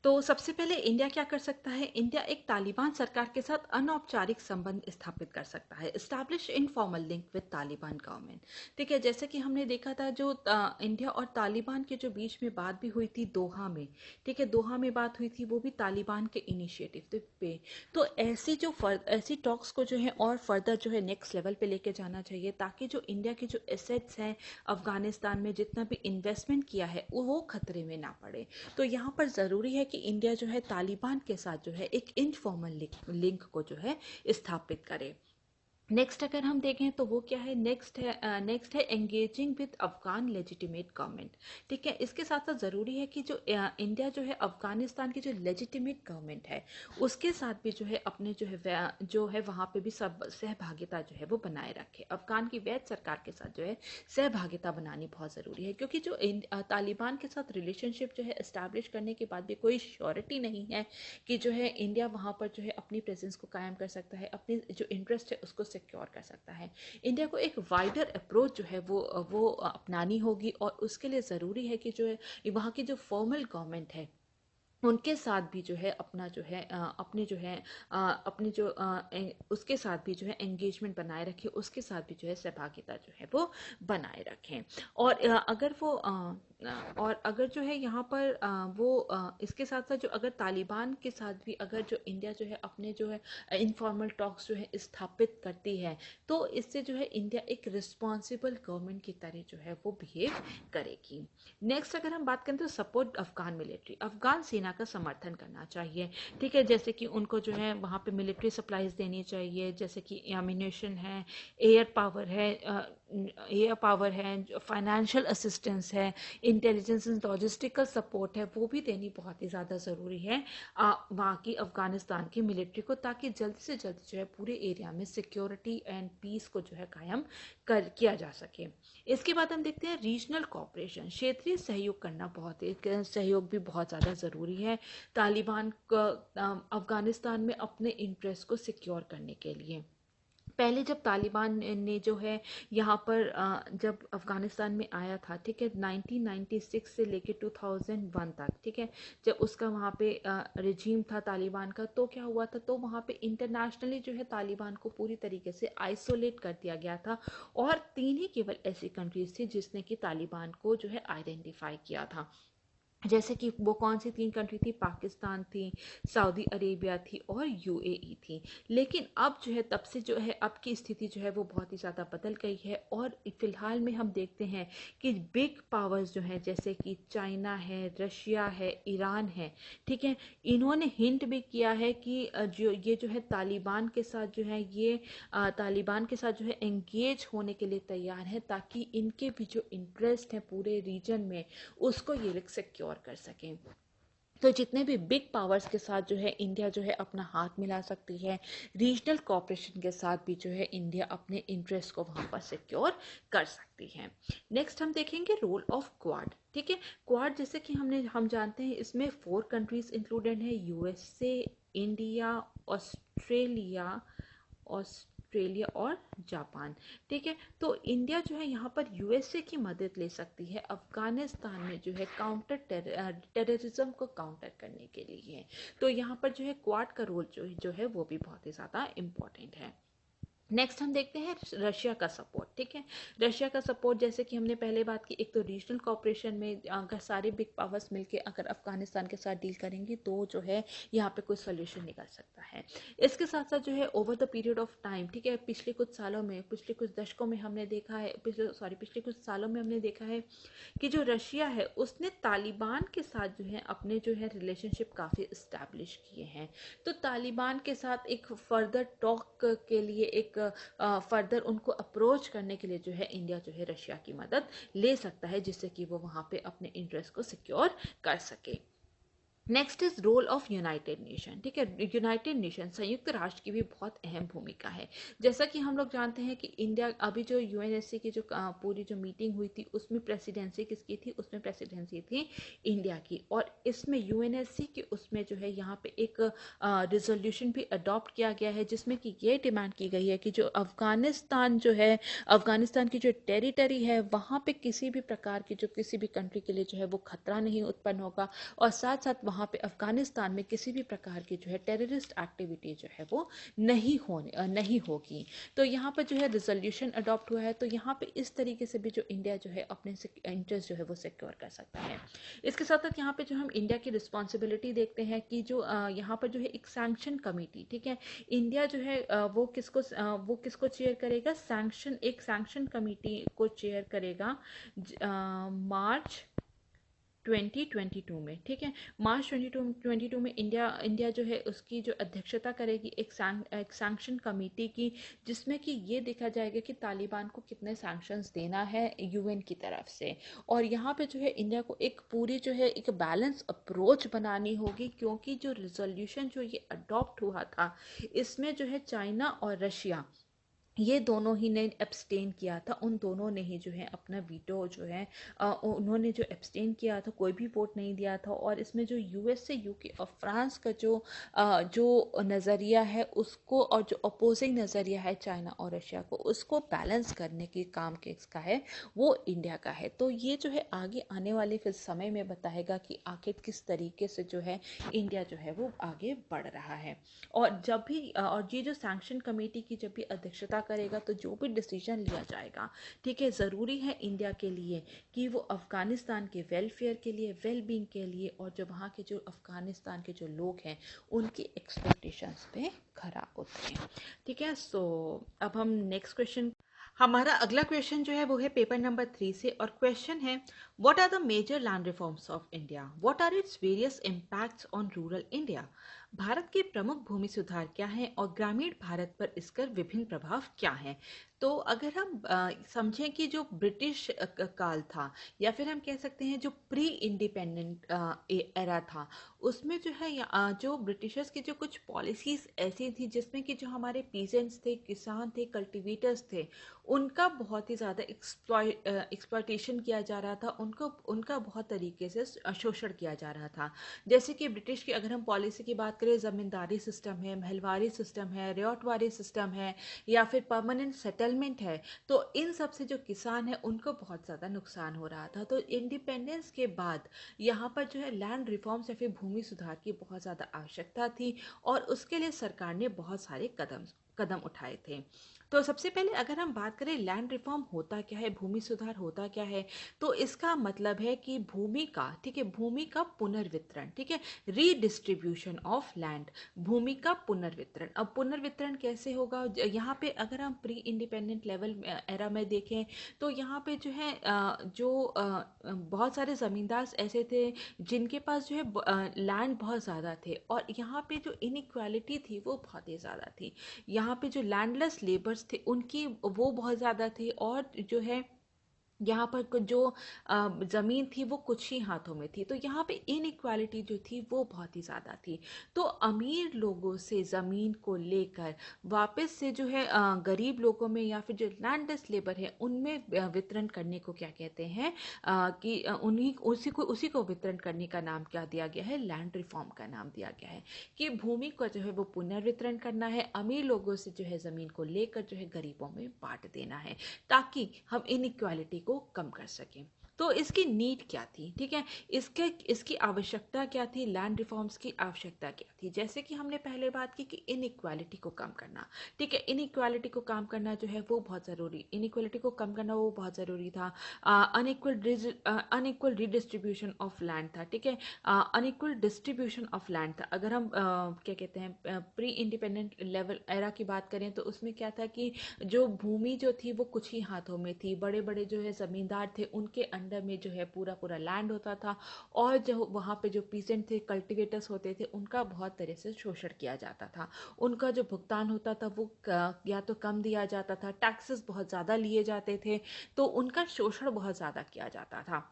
तो सबसे पहले इंडिया क्या कर सकता है, इंडिया एक तालिबान सरकार के साथ अनौपचारिक संबंध स्थापित कर सकता है, establish informal link with Taliban government, ठीक है। जैसे कि हमने देखा था जो इंडिया और तालिबान के जो बीच में बात भी हुई थी दोहा में, ठीक है, दोहा में बात हुई थी, वो भी तालिबान के इनिशिएटिव पे। तो ऐसी टॉक्स को जो है और फर्दर जो है नेक्स्ट लेवल पे लेके जाना चाहिए, ताकि जो इंडिया के जो एसेट्स हैं अफगानिस्तान में जितना भी इन्वेस्टमेंट किया है वो खतरे में ना पड़े। तो यहाँ पर ज़रूरी है कि इंडिया जो है तालिबान के साथ जो है एक इनफॉर्मल लिंक को जो है स्थापित करे। नेक्स्ट अगर हम देखें तो वो क्या है, नेक्स्ट है engaging with Afghan legitimate government, ठीक है। इसके साथ साथ ज़रूरी है कि जो इंडिया जो है अफगानिस्तान की जो लेजिटिमेट गवर्नमेंट है उसके साथ भी जो है अपने जो है वहाँ पे भी सब सहभागिता जो है वो बनाए रखे। अफगान की वैध सरकार के साथ जो है सहभागिता बनानी बहुत ज़रूरी है, क्योंकि जो तालिबान के साथ रिलेशनशिप जो है इस्टेब्लिश करने के बाद भी कोई श्योरिटी नहीं है कि जो है इंडिया वहाँ पर जो है अपनी प्रेजेंस को कायम कर सकता है, अपने जो इंटरेस्ट है उसको सिक्योर कर सकता है। इंडिया को एक वाइडर अप्रोच जो है वो अपनानी होगी, और उसके लिए ज़रूरी है कि जो है वहाँ की जो फॉर्मल गवर्नमेंट है उनके साथ भी जो है अपना जो है अपने जो है अपने जो उसके साथ भी जो है एंगेजमेंट बनाए रखें, उसके साथ भी जो है सहभागिता जो है वो बनाए रखें। और अगर जो है यहाँ पर इसके साथ साथ जो अगर तालिबान के साथ भी अगर जो इंडिया जो है अपने जो है इनफॉर्मल टॉक्स जो है स्थापित करती है, तो इससे जो है इंडिया एक रिस्पॉन्सिबल गवर्नमेंट की तरह जो है वो बिहेव करेगी। नेक्स्ट अगर हम बात करें तो सपोर्ट अफगान मिलिट्री, अफगान सेना का समर्थन करना चाहिए, ठीक है। जैसे कि उनको जो है वहाँ पे मिलिट्री सप्लाईज देनी चाहिए, जैसे कि एमिनेशन है, एयर पावर है, फाइनेंशियल असिस्टेंस है, इंटेलिजेंस एंड लॉजिस्टिकल सपोर्ट है, वो भी देनी बहुत ही ज़्यादा ज़रूरी है वहाँ की अफगानिस्तान की मिलिट्री को, ताकि जल्द से जल्द जो है पूरे एरिया में सिक्योरिटी एंड पीस को जो है कायम किया जा सके। इसके बाद हम देखते हैं रीजनल कोऑपरेशन, क्षेत्रीय सहयोग भी बहुत ज़्यादा ज़रूरी है तालिबान को अफगानिस्तान में अपने इंटरेस्ट को सिक्योर करने के लिए। पहले जब तालिबान ने जो है यहाँ पर जब अफ़गानिस्तान में आया था, ठीक है, 1996 से लेके 2001 तक, ठीक है, जब उसका वहाँ पे रिजीम था तालिबान का, तो क्या हुआ था, तो वहाँ पे इंटरनेशनली जो है तालिबान को पूरी तरीके से आइसोलेट कर दिया गया था और 3 ही केवल ऐसी कंट्रीज थी जिसने कि तालिबान को जो है आइडेंटिफाई किया था। जैसे कि वो कौन सी 3 कंट्री थी, पाकिस्तान थी, सऊदी अरेबिया थी और यूएई थी। लेकिन अब जो है तब से जो है अब की स्थिति जो है वो बहुत ही ज़्यादा बदल गई है और फिलहाल में हम देखते हैं कि बिग पावर्स जो हैं जैसे कि चाइना है, रशिया है, ईरान है, ठीक है, इन्होंने हिंट भी किया है कि जो है तालिबान के साथ जो है ये तालिबान के साथ जो है एंगेज होने के लिए तैयार है, ताकि इनके भी जो इंटरेस्ट हैं पूरे रीजन में उसको ये सिक्योर कर सकें। तो जितने भी बिग पावर्स के साथ जो है इंडिया जो है अपना हाथ मिला सकती है, रीजनल कोऑपरेशन के साथ भी जो है इंडिया अपने इंटरेस्ट को वहां पर सिक्योर कर सकती है। नेक्स्ट हम देखेंगे रोल ऑफ क्वाड, ठीक है। क्वाड जैसे कि हम जानते हैं इसमें 4 कंट्रीज इंक्लूडेड है, यूएसए, इंडिया, ऑस्ट्रेलिया और जापान, ठीक है। तो इंडिया जो है यहाँ पर यूएसए की मदद ले सकती है अफगानिस्तान में जो है टेररिज्म को काउंटर करने के लिए। तो यहाँ पर जो है क्वाड का रोल जो है वो भी बहुत ही ज़्यादा इम्पोर्टेंट है। नेक्स्ट हम देखते हैं रशिया का सपोर्ट, ठीक है। रशिया का सपोर्ट जैसे कि हमने पहले बात की, एक तो रीजनल कोऑपरेशन में अगर सारे बिग पावर्स मिलके अगर अफगानिस्तान के साथ डील करेंगी तो जो है यहाँ पे कोई सोल्यूशन निकल सकता है। इसके साथ साथ जो है over the period of time, ठीक है, पिछले कुछ दशकों में हमने देखा है, पिछले कुछ सालों में हमने देखा है कि जो रशिया है उसने तालिबान के साथ जो है अपने जो है रिलेशनशिप काफ़ी इस्टेब्लिश किए हैं। तो तालिबान के साथ एक फर्दर टॉक के लिए, एक फर्दर उनको अप्रोच करने के लिए जो है इंडिया जो है रशिया की मदद ले सकता है, जिससे कि वो वहाँ पे अपने इंटरेस्ट को सिक्योर कर सके। Next is role of united nation, ठीक है। यूनाइटेड नेशन संयुक्त राष्ट्र की भी बहुत अहम भूमिका है। जैसा कि हम लोग जानते हैं कि इंडिया अभी जो यूएनएससी की जो पूरी जो मीटिंग हुई थी उसमें प्रेसिडेंसी किसकी थी, उसमें प्रेसिडेंसी थी इंडिया की। और इसमें यूएनएससी के उसमें जो है यहाँ पे एक रिजोल्यूशन भी अडॉप्ट किया गया है जिसमें कि ये डिमांड की गई है कि जो अफगानिस्तान की जो टेरिटरी है वहाँ पे किसी भी प्रकार की जो किसी भी कंट्री के लिए जो है वो खतरा नहीं उत्पन्न होगा और साथ साथ वहाँ पे अफगानिस्तान में किसी भी प्रकार की जो है टेररिस्ट एक्टिविटी जो है वो नहीं होगी। तो यहाँ पर जो है रिजोल्यूशन अडॉप्ट हुआ है, तो यहाँ पे इस तरीके से भी जो इंडिया जो है अपने इंटरेस्ट जो है वो सिक्योर कर सकता है। इसके साथ साथ यहाँ पे जो हम इंडिया की रिस्पॉन्सिबिलिटी देखते हैं कि जो यहाँ पर जो है एक सैंक्शन कमेटी, ठीक है, इंडिया जो है वो किसको चेयर करेगा, एक सैंक्शन कमेटी को चेयर करेगा मार्च 2022 में, ठीक है। मार्च 2022 में इंडिया जो है उसकी जो अध्यक्षता करेगी एक सैंक्शन कमेटी की, जिसमें कि ये देखा जाएगा कि तालिबान को कितने सैंक्शंस देना है यूएन की तरफ से। और यहाँ पे जो है इंडिया को एक पूरी जो है एक बैलेंस अप्रोच बनानी होगी, क्योंकि जो रिजोल्यूशन जो ये अडॉप्ट हुआ था इसमें जो है चाइना और रशिया ये दोनों ही ने एब्सटेन किया था, उन दोनों ने ही जो है अपना वीटो जो है उन्होंने जो एब्सटेन किया था, कोई भी वोट नहीं दिया था। और इसमें जो यूएसए, यूके और फ्रांस का जो नज़रिया है उसको, और जो अपोजिंग नज़रिया है चाइना और रशिया को, उसको बैलेंस करने की काम किसका है, वो इंडिया का है। तो ये जो है आगे आने वाले फिर समय में बताएगा कि आखिर किस तरीके से जो है इंडिया जो है वो आगे बढ़ रहा है। और ये जो सैंक्शन कमेटी की जब भी अध्यक्षता करेगा तो जो भी डिसीजन लिया जाएगा, ठीक है, ज़रूरी है इंडिया के लिए कि वो अफगानिस्तान के वेलफेयर के लिए, वेलबींग के लिए, और जो वहाँ के जो अफगानिस्तान के जो लोग हैं उनकी एक्सपेक्टेशंस पे खरा उतरे, ठीक है। सो अब हम नेक्स्ट क्वेश्चन, हमारा अगला क्वेश्चन जो है वो है पेपर नंबर 3 से, और क्वेश्चन है what are the major land reforms of India, what are its various impacts on rural India. Bharat के प्रमुख भूमि सुधार क्या हैं और ग्रामीण भारत पर इसका विभिन्न प्रभाव क्या हैं। तो अगर हम समझें कि जो ब्रिटिश काल था, या फिर हम कह सकते हैं जो प्री इंडिपेंडेंट एरा था, उसमें जो है जो ब्रिटिशर्स की जो कुछ पॉलिसीज ऐसी थी जिसमें कि जो हमारे पीजेंट्स थे, किसान थे, कल्टीवेटर्स थे, उनका बहुत ही ज़्यादा एक्सप्लॉयटेशन किया जा रहा था, उनको उनका बहुत तरीके से शोषण किया जा रहा था। जैसे कि ब्रिटिश की अगर हम पॉलिसी की बात करें, ज़मींदारी सिस्टम है, महलवारी सिस्टम है, रियॉटवारी सिस्टम है, या फिर परमानेंट सेटलमेंट है, तो इन सब से जो किसान है उनको बहुत ज़्यादा नुकसान हो रहा था। तो इंडिपेंडेंस के बाद यहाँ पर जो है लैंड रिफॉर्म्स या फिर भूमि सुधार की बहुत ज़्यादा आवश्यकता थी, और उसके लिए सरकार ने बहुत सारे कदम कदम उठाए थे। तो सबसे पहले अगर हम बात करें लैंड रिफॉर्म होता क्या है, भूमि सुधार होता क्या है, तो इसका मतलब है कि भूमि का, ठीक है, भूमि का पुनर्वितरण, ठीक है, रीडिस्ट्रीब्यूशन ऑफ लैंड, भूमि का पुनर्वितरण। अब पुनर्वितरण कैसे होगा, यहाँ पे अगर हम प्री इंडिपेंडेंट लेवल एरा में देखें तो यहाँ पे जो है बहुत सारे जमींदार ऐसे थे जिनके पास जो है लैंड बहुत ज़्यादा थे, और यहाँ पे जो इनइक्वालिटी थी वो बहुत ही ज़्यादा थी। यहाँ पे जो लैंडलेस लेबर्स थे उनकी वो बहुत ज़्यादा थी, और जो है यहाँ पर जो ज़मीन थी वो कुछ ही हाथों में थी, तो यहाँ पे इनइक्वालिटी जो थी वो बहुत ही ज़्यादा थी। तो अमीर लोगों से ज़मीन को लेकर वापस से जो है गरीब लोगों में या फिर जो लैंडलेस लेबर है उनमें वितरण करने को क्या कहते हैं, कि उन्हीं उसी को वितरण करने का नाम क्या दिया गया है, लैंड रिफॉर्म का नाम दिया गया है, कि भूमि को जो है वो पुनर्वितरण करना है, अमीर लोगों से जो है ज़मीन को लेकर जो है गरीबों में बांट देना है, ताकि हम इनइक्वालिटी को कम कर सकें। तो इसकी नीड क्या थी, ठीक है, इसकी आवश्यकता क्या थी, लैंड रिफॉर्म्स की आवश्यकता क्या थी। जैसे कि हमने पहले बात की कि इनइक्वालिटी को कम करना, ठीक है, इनइक्वालिटी को कम करना जो है वो बहुत ज़रूरी, इनइक्वालिटी को कम करना वो बहुत ज़रूरी था। अनइक्वल रिडिस्ट्रीब्यूशन ऑफ लैंड था, ठीक है, अनइक्वल डिस्ट्रीब्यूशन ऑफ लैंड था। अगर हम क्या कहते हैं प्री इंडिपेंडेंट लेवल एरा की बात करें तो उसमें क्या था कि जो भूमि जो थी वो कुछ ही हाथों में थी, बड़े बड़े जो है जमींदार थे उनके अंडर में जो है पूरा पूरा लैंड होता था, और जो वहाँ पे जो पीसेंट थे, कल्टीवेटर्स होते थे, उनका बहुत तरह से शोषण किया जाता था। उनका जो भुगतान होता था वो या तो कम दिया जाता था, टैक्सेस बहुत ज़्यादा लिए जाते थे, तो उनका शोषण बहुत ज़्यादा किया जाता था।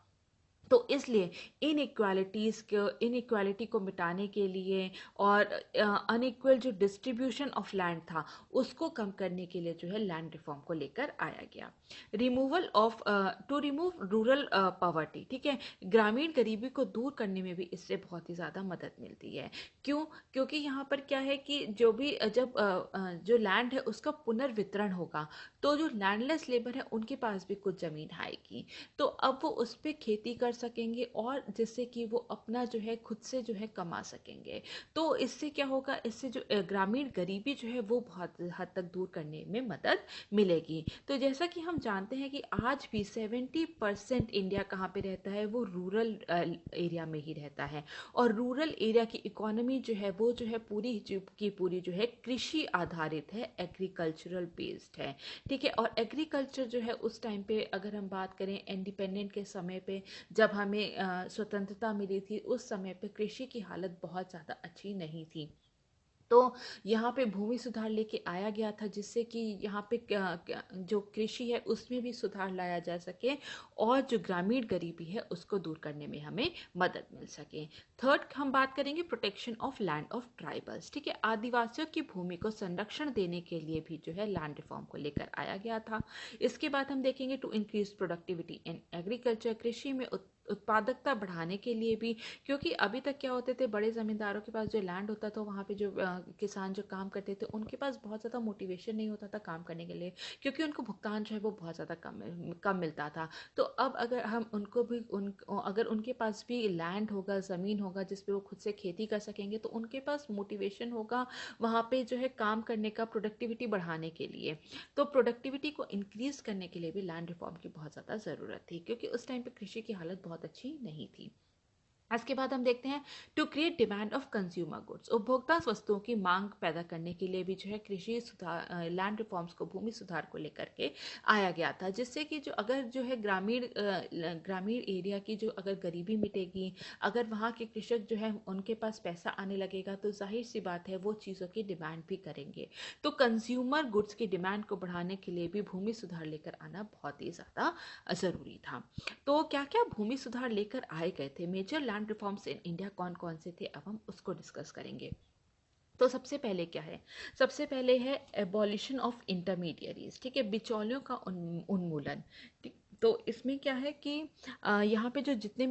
तो इसलिए इनइक्वालिटी को मिटाने के लिए और अनइक्वल जो डिस्ट्रीब्यूशन ऑफ लैंड था उसको कम करने के लिए जो है लैंड रिफॉर्म को लेकर आया गया। Removal of to remove rural poverty, ठीक है, ग्रामीण गरीबी को दूर करने में भी इससे बहुत ही ज़्यादा मदद मिलती है। क्यों? क्योंकि यहाँ पर क्या है कि जो भी जब जो लैंड है उसका पुनर्वितरण होगा, तो जो लैंडलेस लेबर है उनके पास भी कुछ ज़मीन आएगी, तो अब वो उस पर खेती कर सकेंगे, और जिससे कि वो अपना जो है खुद से जो है कमा सकेंगे। तो इससे क्या होगा, इससे जो ग्रामीण गरीबी जो है वो बहुत हद तक दूर करने में मदद मिलेगी। तो जैसा कि हम जानते हैं कि आज भी 70% इंडिया कहाँ पे रहता है, वो रूरल एरिया में ही रहता है, और रूरल एरिया की इकोनॉमी जो है वो जो है पूरी की पूरी जो है कृषि आधारित है, एग्रीकल्चरल बेस्ड है, ठीक है। और एग्रीकल्चर जो है उस टाइम पे अगर हम बात करें इंडिपेंडेंट के समय पे, जब हमें स्वतंत्रता मिली थी, उस समय पे कृषि की हालत बहुत ज़्यादा अच्छी नहीं थी। तो यहाँ पे भूमि सुधार लेके आया गया था, जिससे कि यहाँ पे जो कृषि है उसमें भी सुधार लाया जा सके, और जो ग्रामीण गरीबी है उसको दूर करने में हमें मदद मिल सके। थर्ड हम बात करेंगे protection of land of tribals, ठीक है, आदिवासियों की भूमि को संरक्षण देने के लिए भी जो है लैंड रिफॉर्म को लेकर आया गया था। इसके बाद हम देखेंगे to increase productivity in agriculture, कृषि में उत्पादकता बढ़ाने के लिए भी, क्योंकि अभी तक क्या होते थे, बड़े ज़मींदारों के पास जो लैंड होता था वहाँ पे जो किसान जो काम करते थे उनके पास बहुत ज़्यादा मोटिवेशन नहीं होता था काम करने के लिए, क्योंकि उनको भुगतान जो है वो बहुत ज़्यादा कम मिलता था। तो अब अगर हम उनको भी अगर उनके पास भी लैंड होगा, ज़मीन होगा जिस पे वो खुद से खेती कर सकेंगे, तो उनके पास मोटिवेशन होगा वहाँ पे जो है काम करने का, प्रोडक्टिविटी बढ़ाने के लिए। तो प्रोडक्टिविटी को इंक्रीज करने के लिए भी लैंड रिफॉर्म की बहुत ज़्यादा ज़रूरत थी, क्योंकि उस टाइम पे कृषि की हालत बहुत अच्छी नहीं थी। इसके बाद हम देखते हैं to create demand of consumer goods, उपभोक्ता वस्तुओं की मांग पैदा करने के लिए भी जो है कृषि सुधार लैंड रिफॉर्म्स को, भूमि सुधार को लेकर के आया गया था, जिससे कि जो अगर जो है ग्रामीण एरिया की जो अगर गरीबी मिटेगी, अगर वहाँ के कृषक जो है उनके पास पैसा आने लगेगा तो जाहिर सी बात है वो चीज़ों की डिमांड भी करेंगे। तो कंज्यूमर गुड्स की डिमांड को बढ़ाने के लिए भी भूमि सुधार लेकर आना बहुत ही ज़्यादा ज़रूरी था। तो क्या क्या भूमि सुधार लेकर आए गए थे, major land reforms in India कौन कौन से थे, अब हम उसको डिस्कस करेंगे। तो सबसे पहले क्या है, सबसे पहले है एबॉलिशन ऑफ इंटरमीडियरीज, ठीक है, बिचौलियों का उन्मूलन। तो इसमें क्या है कि यहाँ पे जो जितने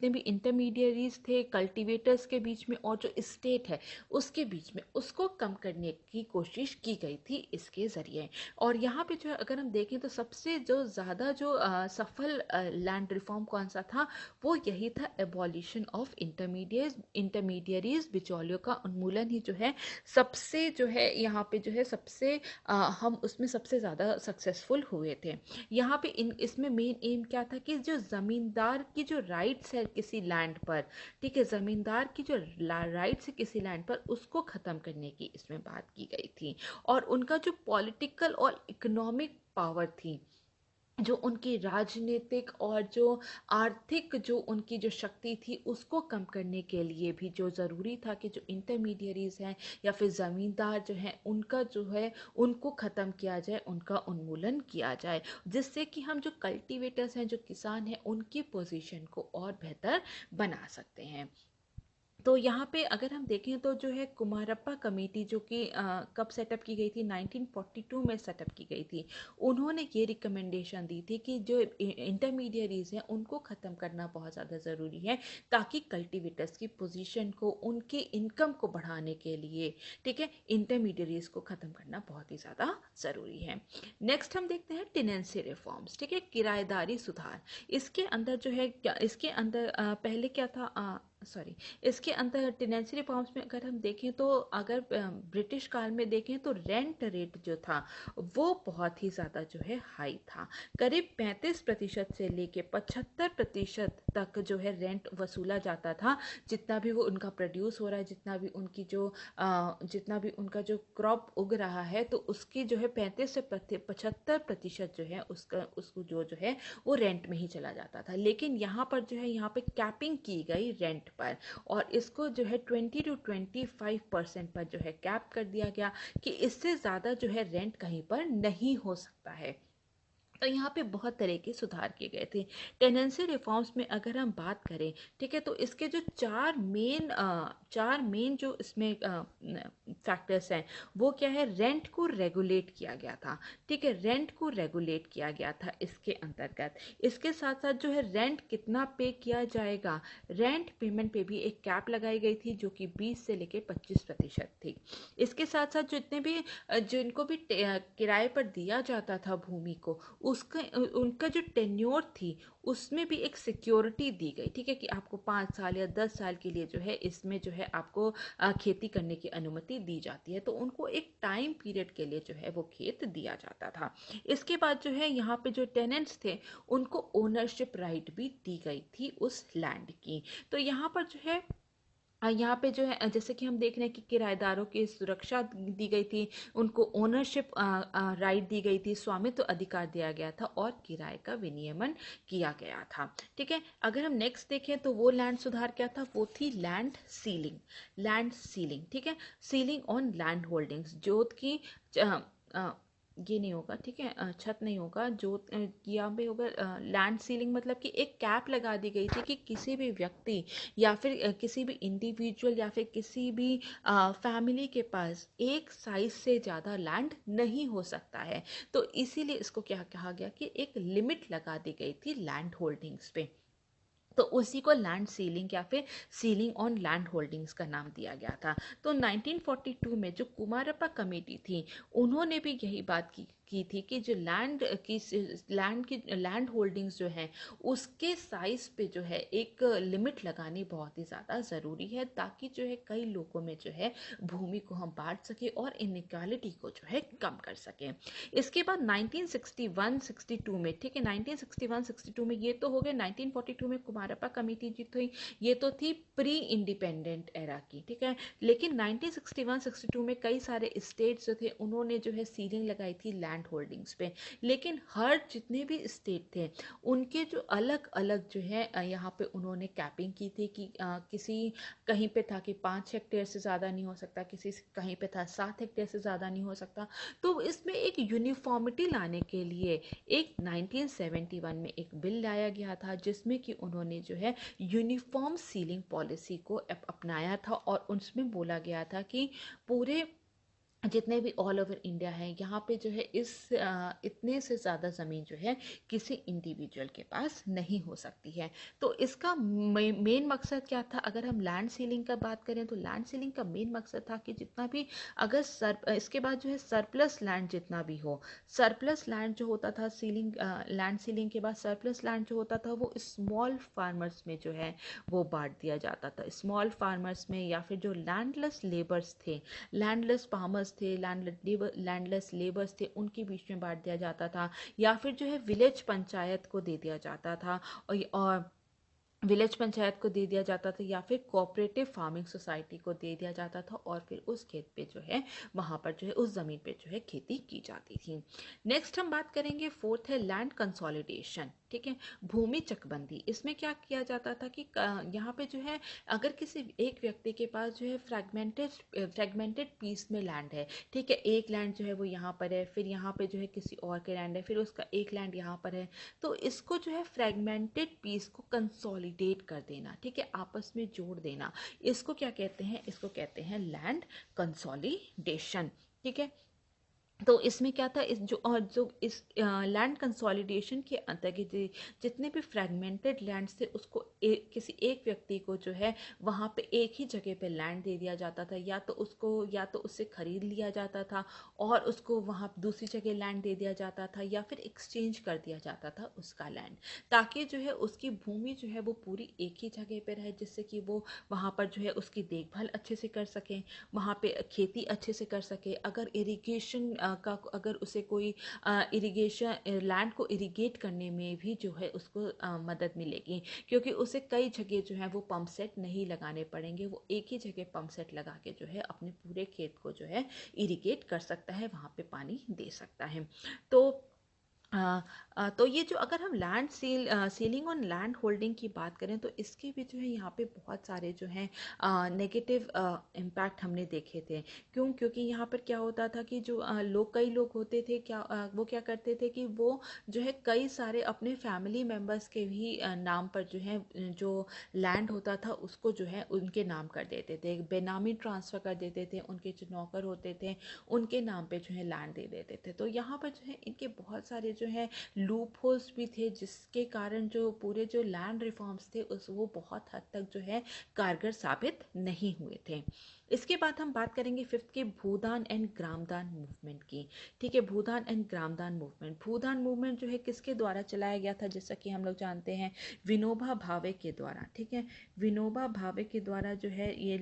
भी इंटरमीडियरीज थे कल्टीवेटर्स के बीच में और जो स्टेट है उसके बीच में, उसको कम करने की कोशिश की गई थी इसके ज़रिए। और यहाँ पे जो है अगर हम देखें तो सबसे जो ज़्यादा जो सफल लैंड रिफॉर्म कौन सा था, वो यही था एबॉलिशन ऑफ इंटरमीडियरीज, बिचौलियों का उन्मूलन ही जो है सबसे जो है यहाँ पे जो है सबसे हम उसमें सबसे ज़्यादा सक्सेसफुल हुए थे। यहाँ पे इसमें मेन एम क्या था कि जो ज़मींदार की जो राइट्स है किसी लैंड पर, ठीक है, ज़मींदार की जो राइट्स है किसी लैंड पर, उसको ख़त्म करने की इसमें बात की गई थी। और उनका जो पॉलिटिकल और इकोनॉमिक पावर थी, जो उनकी राजनीतिक और जो आर्थिक जो उनकी जो शक्ति थी, उसको कम करने के लिए भी जो ज़रूरी था कि जो इंटरमीडियरीज हैं या फिर ज़मींदार जो हैं उनका जो है उनको ख़त्म किया जाए, उनका उन्मूलन किया जाए, जिससे कि हम जो कल्टीवेटर्स हैं, जो किसान हैं, उनकी पोजीशन को और बेहतर बना सकते हैं। तो यहाँ पे अगर हम देखें तो जो है कुमारप्पा कमेटी जो कि कब सेटअप की गई थी, 1942 में सेटअप की गई थी। उन्होंने ये रिकमेंडेशन दी थी कि जो इंटरमीडियरीज हैं उनको ख़त्म करना बहुत ज़्यादा ज़रूरी है, ताकि कल्टीवेटर्स की पोजीशन को, उनकी इनकम को बढ़ाने के लिए, ठीक है, इंटरमीडियरीज को ख़त्म करना बहुत ही ज़्यादा ज़रूरी है। नेक्स्ट हम देखते हैं टेनेंसी रिफॉर्म्स, ठीक है, किराएदारी सुधार। इसके अंदर जो है इसके अंदर पहले क्या था, इसके अंदर टेनेंसी रिफॉर्म्स में अगर हम देखें तो अगर ब्रिटिश काल में देखें तो रेंट रेट जो था वो बहुत ही ज़्यादा जो है हाई था। करीब 35% से लेके 75% तक जो है रेंट वसूला जाता था। जितना भी वो उनका प्रोड्यूस हो रहा है, जितना भी उनका जो क्रॉप उग रहा है, तो उसकी जो है 35 से 75% जो है उसको जो है वो रेंट में ही चला जाता था। लेकिन यहाँ पर जो है यहाँ पे कैपिंग की गई रेंट पर, और इसको जो है 20 to 25% पर जो है कैप कर दिया गया कि इससे ज़्यादा जो है रेंट कहीं पर नहीं हो सकता है। तो यहाँ पे बहुत तरह के सुधार किए गए थे। टेनेंसी रिफॉर्म्स में अगर हम बात करें, ठीक है, तो इसके जो चार मेन जो इसमें फैक्टर्स हैं, वो क्या है, रेंट को रेगुलेट किया गया था, ठीक है, रेंट को रेगुलेट किया गया था इसके अंतर्गत। इसके साथ साथ जो है रेंट कितना पे किया जाएगा, रेंट पेमेंट पे भी एक कैप लगाई गई थी जो कि 20 से लेके 25% थी। इसके साथ साथ जितने भी जिनको भी किराए पर दिया जाता था भूमि को, उनका जो टेन्योर थी उसमें भी एक सिक्योरिटी दी गई, ठीक है, कि आपको 5 साल या 10 साल के लिए जो है इसमें जो है आपको खेती करने की अनुमति दी जाती है। तो उनको एक टाइम पीरियड के लिए जो है वो खेत दिया जाता था। इसके बाद जो है यहाँ पे जो टेनेंट्स थे उनको ओनरशिप राइट भी दी गई थी उस लैंड की। तो यहाँ पर जो है यहाँ पे जो है जैसे कि हम देख रहे हैं कि किराएदारों की सुरक्षा दी गई थी, उनको ओनरशिप राइट दी गई थी, स्वामित्व अधिकार दिया गया था और किराए का विनियमन किया गया था, ठीक है। अगर हम नेक्स्ट देखें तो वो लैंड सुधार क्या था, वो थी लैंड सीलिंग, ठीक है, सीलिंग ऑन लैंड होल्डिंग्स, जोत की ये नहीं होगा, ठीक है, छत नहीं होगा, जो यहाँ पे होगा लैंड सीलिंग, मतलब कि एक कैप लगा दी गई थी कि किसी भी व्यक्ति या फिर किसी भी इंडिविजुअल या फिर किसी भी फैमिली के पास एक साइज से ज़्यादा लैंड नहीं हो सकता है। तो इसीलिए इसको क्या कहा गया कि एक लिमिट लगा दी गई थी लैंड होल्डिंग्स पे, तो उसी को लैंड सीलिंग या फिर सीलिंग ऑन लैंड होल्डिंग्स का नाम दिया गया था। तो 1942 में जो कुमारप्पा कमेटी थी उन्होंने भी यही बात की की थी कि जो लैंड होल्डिंग्स जो हैं उसके साइज पे जो है एक लिमिट लगानी बहुत ही ज़्यादा ज़रूरी है, ताकि जो है कई लोगों में जो है भूमि को हम बांट सके और इनइक्वालिटी को जो है कम कर सके। इसके बाद 1961-62 में, ठीक है, 1961-62 में ये तो हो गया। 1942 में कुमारप्पा कमेटी जी थी, ये तो थी प्री इंडिपेंडेंट एरा की, ठीक है। लेकिन 1961-62 में कई सारे स्टेट्स जो थे उन्होंने जो है सीलिंग लगाई थी लैंड होल्डिंग्स पे। लेकिन हर जितने भी स्टेट थे उनके जो अलग अलग जो है यहाँ पे उन्होंने कैपिंग की थी कि किसी कहीं पे था कि 5 हेक्टेयर से ज़्यादा नहीं हो सकता, कहीं पे था 7 हेक्टेयर से ज़्यादा नहीं हो सकता। तो इसमें एक यूनिफॉर्मिटी लाने के लिए एक 1971 में एक बिल लाया गया था, जिसमें कि उन्होंने जो है यूनिफॉर्म सीलिंग पॉलिसी को अपनाया था, और उसमें बोला गया था कि पूरे जितने भी ऑल ओवर इंडिया है यहाँ पे जो है इतने से ज़्यादा ज़मीन जो है किसी इंडिविजुअल के पास नहीं हो सकती है। तो इसका मेन मकसद क्या था? अगर हम लैंड सीलिंग का बात करें तो लैंड सीलिंग का मेन मकसद था कि जितना भी अगर इसके बाद जो है सरप्लस लैंड जितना भी हो, सरप्लस लैंड जो होता था लैंड सीलिंग के बाद सरप्लस लैंड जो होता था वो स्मॉल फार्मर्स में जो है वो बांट दिया जाता था। स्मॉल फार्मर्स में, या फिर जो लैंडलेस लेबर्स थे, लैंडलेस फार्मर्स थे, लैंडलेस लेबर्स थे, उनके बीच में बांट दिया जाता था, या फिर जो है विलेज पंचायत को दे दिया जाता था, और विलेज पंचायत को दे दिया जाता था, या फिर कोऑपरेटिव फार्मिंग सोसाइटी को दे दिया जाता था, और फिर उस खेत पे जो है वहाँ पर जो है उस ज़मीन पे जो है खेती की जाती थी। नेक्स्ट हम बात करेंगे, फोर्थ है लैंड कंसोलिडेशन, ठीक है, भूमि चकबंदी। इसमें क्या किया जाता था कि यहाँ पे जो है अगर किसी एक व्यक्ति के पास जो है फ्रेगमेंटेड पीस में लैंड है, ठीक है, एक लैंड जो है वो यहाँ पर है, फिर यहाँ पे जो है किसी और के लैंड है, फिर उसका एक लैंड यहाँ पर है, तो इसको जो है फ्रेगमेंटेड पीस को कंसोलिडेट कर देना, ठीक है, आपस में जोड़ देना, इसको क्या कहते हैं? इसको कहते हैं लैंड कंसोलिडेशन, ठीक है। तो इसमें क्या था, इस लैंड कंसोलिडेशन के अंतर्गत जितने भी फ्रेगमेंटेड लैंड्स थे उसको किसी एक व्यक्ति को जो है वहाँ पे एक ही जगह पे लैंड दे दिया जाता था, या तो उससे खरीद लिया जाता था और उसको वहाँ दूसरी जगह लैंड दे दिया जाता था, या फिर एक्सचेंज कर दिया जाता था उसका लैंड, ताकि जो है उसकी भूमि जो है वो पूरी एक ही जगह पे रहे, जिससे कि वो वहाँ पर जो है उसकी देखभाल अच्छे से कर सकें, वहाँ पे खेती अच्छे से कर सके। अगर इरिगेशन अगर उसे कोई इरिगेशन लैंड को इरिगेट करने में भी जो है उसको मदद मिलेगी, क्योंकि उसे कई जगह जो है वो पंप सेट नहीं लगाने पड़ेंगे, वो एक ही जगह पंप सेट लगा के जो है अपने पूरे खेत को जो है इरिगेट कर सकता है, वहाँ पे पानी दे सकता है। तो ये जो अगर हम सीलिंग और लैंड होल्डिंग की बात करें तो इसके भी जो है यहाँ पे बहुत सारे जो हैं नेगेटिव इम्पैक्ट हमने देखे थे। क्योंकि यहाँ पर क्या होता था कि जो कई लोग होते थे, वो क्या करते थे कि वो जो है कई सारे अपने फैमिली मेम्बर्स के भी नाम पर जो है जो लैंड होता था उसको जो है उनके नाम कर देते थे, बेनामी ट्रांसफ़र कर देते थे, उनके जो नौकर होते थे उनके नाम पे जो है लैंड दे देते थे। तो यहाँ पर जो है इनके बहुत सारे जो है लूप होल्स भी थे, जिसके कारण जो पूरे जो लैंड रिफॉर्म्स थे वो बहुत हद तक जो है कारगर साबित नहीं हुए थे। इसके बाद हम बात करेंगे फिफ्थ के भूदान एंड ग्रामदान मूवमेंट की, ठीक है। भूदान एंड ग्रामदान मूवमेंट जो है किसके द्वारा चलाया गया था? जैसा कि हम लोग जानते हैं विनोबा भावे के द्वारा, ठीक है। विनोबा भावे के द्वारा जो है ये